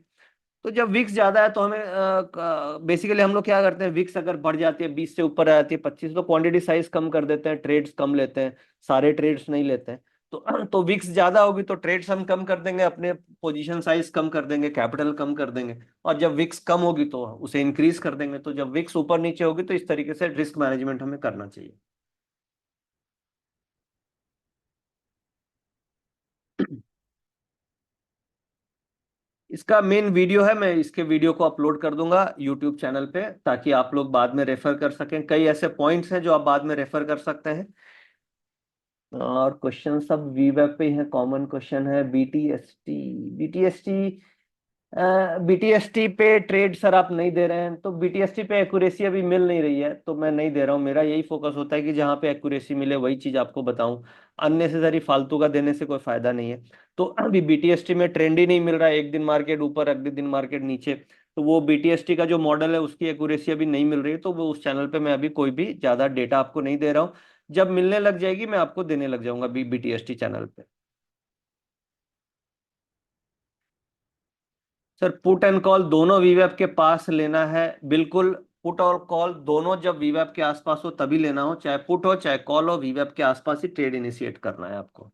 तो जब विक्स ज्यादा है तो हमें बेसिकली हम लोग क्या करते हैं, विक्स अगर बढ़ जाती है 20 से ऊपर आ जाती है 25, तो क्वांटिटी साइज कम कर देते हैं, ट्रेड्स कम लेते हैं, सारे ट्रेड्स नहीं लेते हैं। तो विक्स ज्यादा होगी तो ट्रेड्स हम कम कर देंगे, अपने पोजीशन साइज कम कर देंगे, कैपिटल कम कर देंगे। और जब विक्स कम होगी तो उसे इंक्रीज कर देंगे। तो जब विक्स ऊपर नीचे होगी तो इस तरीके से रिस्क मैनेजमेंट हमें करना चाहिए। इसका मेन वीडियो है, मैं इसके वीडियो को अपलोड कर दूंगा यूट्यूब चैनल पे, ताकि आप लोग बाद में रेफर कर सकें। कई ऐसे पॉइंट्स हैं जो आप बाद में रेफर कर सकते हैं। और क्वेश्चन सब वीवेब पे ही है, कॉमन क्वेश्चन है। बीटीएसटी बीटीएसटी पे ट्रेड सर आप नहीं दे रहे हैं, तो बीटीएसटी पे एक्यूरेसी अभी मिल नहीं रही है तो मैं नहीं दे रहा हूँ। मेरा यही फोकस होता है कि जहाँ पे एक्यूरेसी मिले वही चीज आपको बताऊं, अननेसेसरी फालतू का देने से कोई फायदा नहीं है। तो अभी बीटीएसटी में ट्रेंड ही नहीं मिल रहा है, एक दिन मार्केट ऊपर अगले दिन मार्केट नीचे, तो वो बीटीएसटी का जो मॉडल है उसकी एक्यूरेसी अभी नहीं मिल रही है, तो वो उस चैनल पे मैं अभी कोई भी ज्यादा डेटा आपको नहीं दे रहा हूँ। जब मिलने लग जाएगी मैं आपको देने लग जाऊंगा बीटीएसटी चैनल पे। सर पुट एंड कॉल दोनों वीवेब के पास लेना है, बिल्कुल। पुट और कॉल दोनों जब वीवेब के आसपास हो तभी लेना हो, चाहे पुट हो चाहे कॉल हो, वीवेब के आसपास ही ट्रेड इनिशिएट करना है आपको।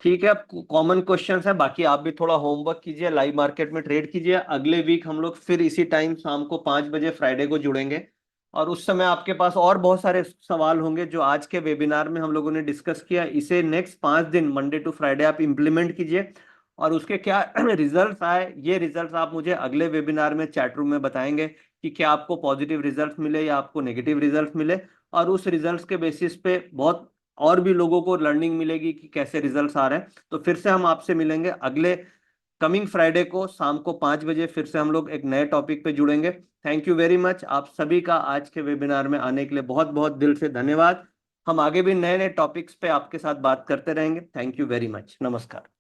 ठीक है, अब कॉमन क्वेश्चंस है, बाकी आप भी थोड़ा होमवर्क कीजिए, लाइव मार्केट में ट्रेड कीजिए। अगले वीक हम लोग फिर इसी टाइम शाम को 5 बजे फ्राइडे को जुड़ेंगे, और उस समय आपके पास और बहुत सारे सवाल होंगे जो आज के वेबिनार में हम लोगों ने डिस्कस किया। इसे नेक्स्ट 5 दिन मंडे टू फ्राइडे आप इम्प्लीमेंट कीजिए, और उसके क्या रिजल्ट्स आए, ये रिजल्ट्स आप मुझे अगले वेबिनार में चैट रूम में बताएंगे कि क्या आपको पॉजिटिव रिजल्ट्स मिले या आपको नेगेटिव रिजल्ट्स मिले। और उस रिजल्ट्स के बेसिस पे बहुत और भी लोगों को लर्निंग मिलेगी कि कैसे रिजल्ट्स आ रहे हैं। तो फिर से हम आपसे मिलेंगे अगले कमिंग फ्राइडे को शाम को 5 बजे फिर से हम लोग एक नए टॉपिक पे जुड़ेंगे। थैंक यू वेरी मच, आप सभी का आज के वेबिनार में आने के लिए बहुत बहुत दिल से धन्यवाद। हम आगे भी नए नए टॉपिक्स पे आपके साथ बात करते रहेंगे। थैंक यू वेरी मच, नमस्कार।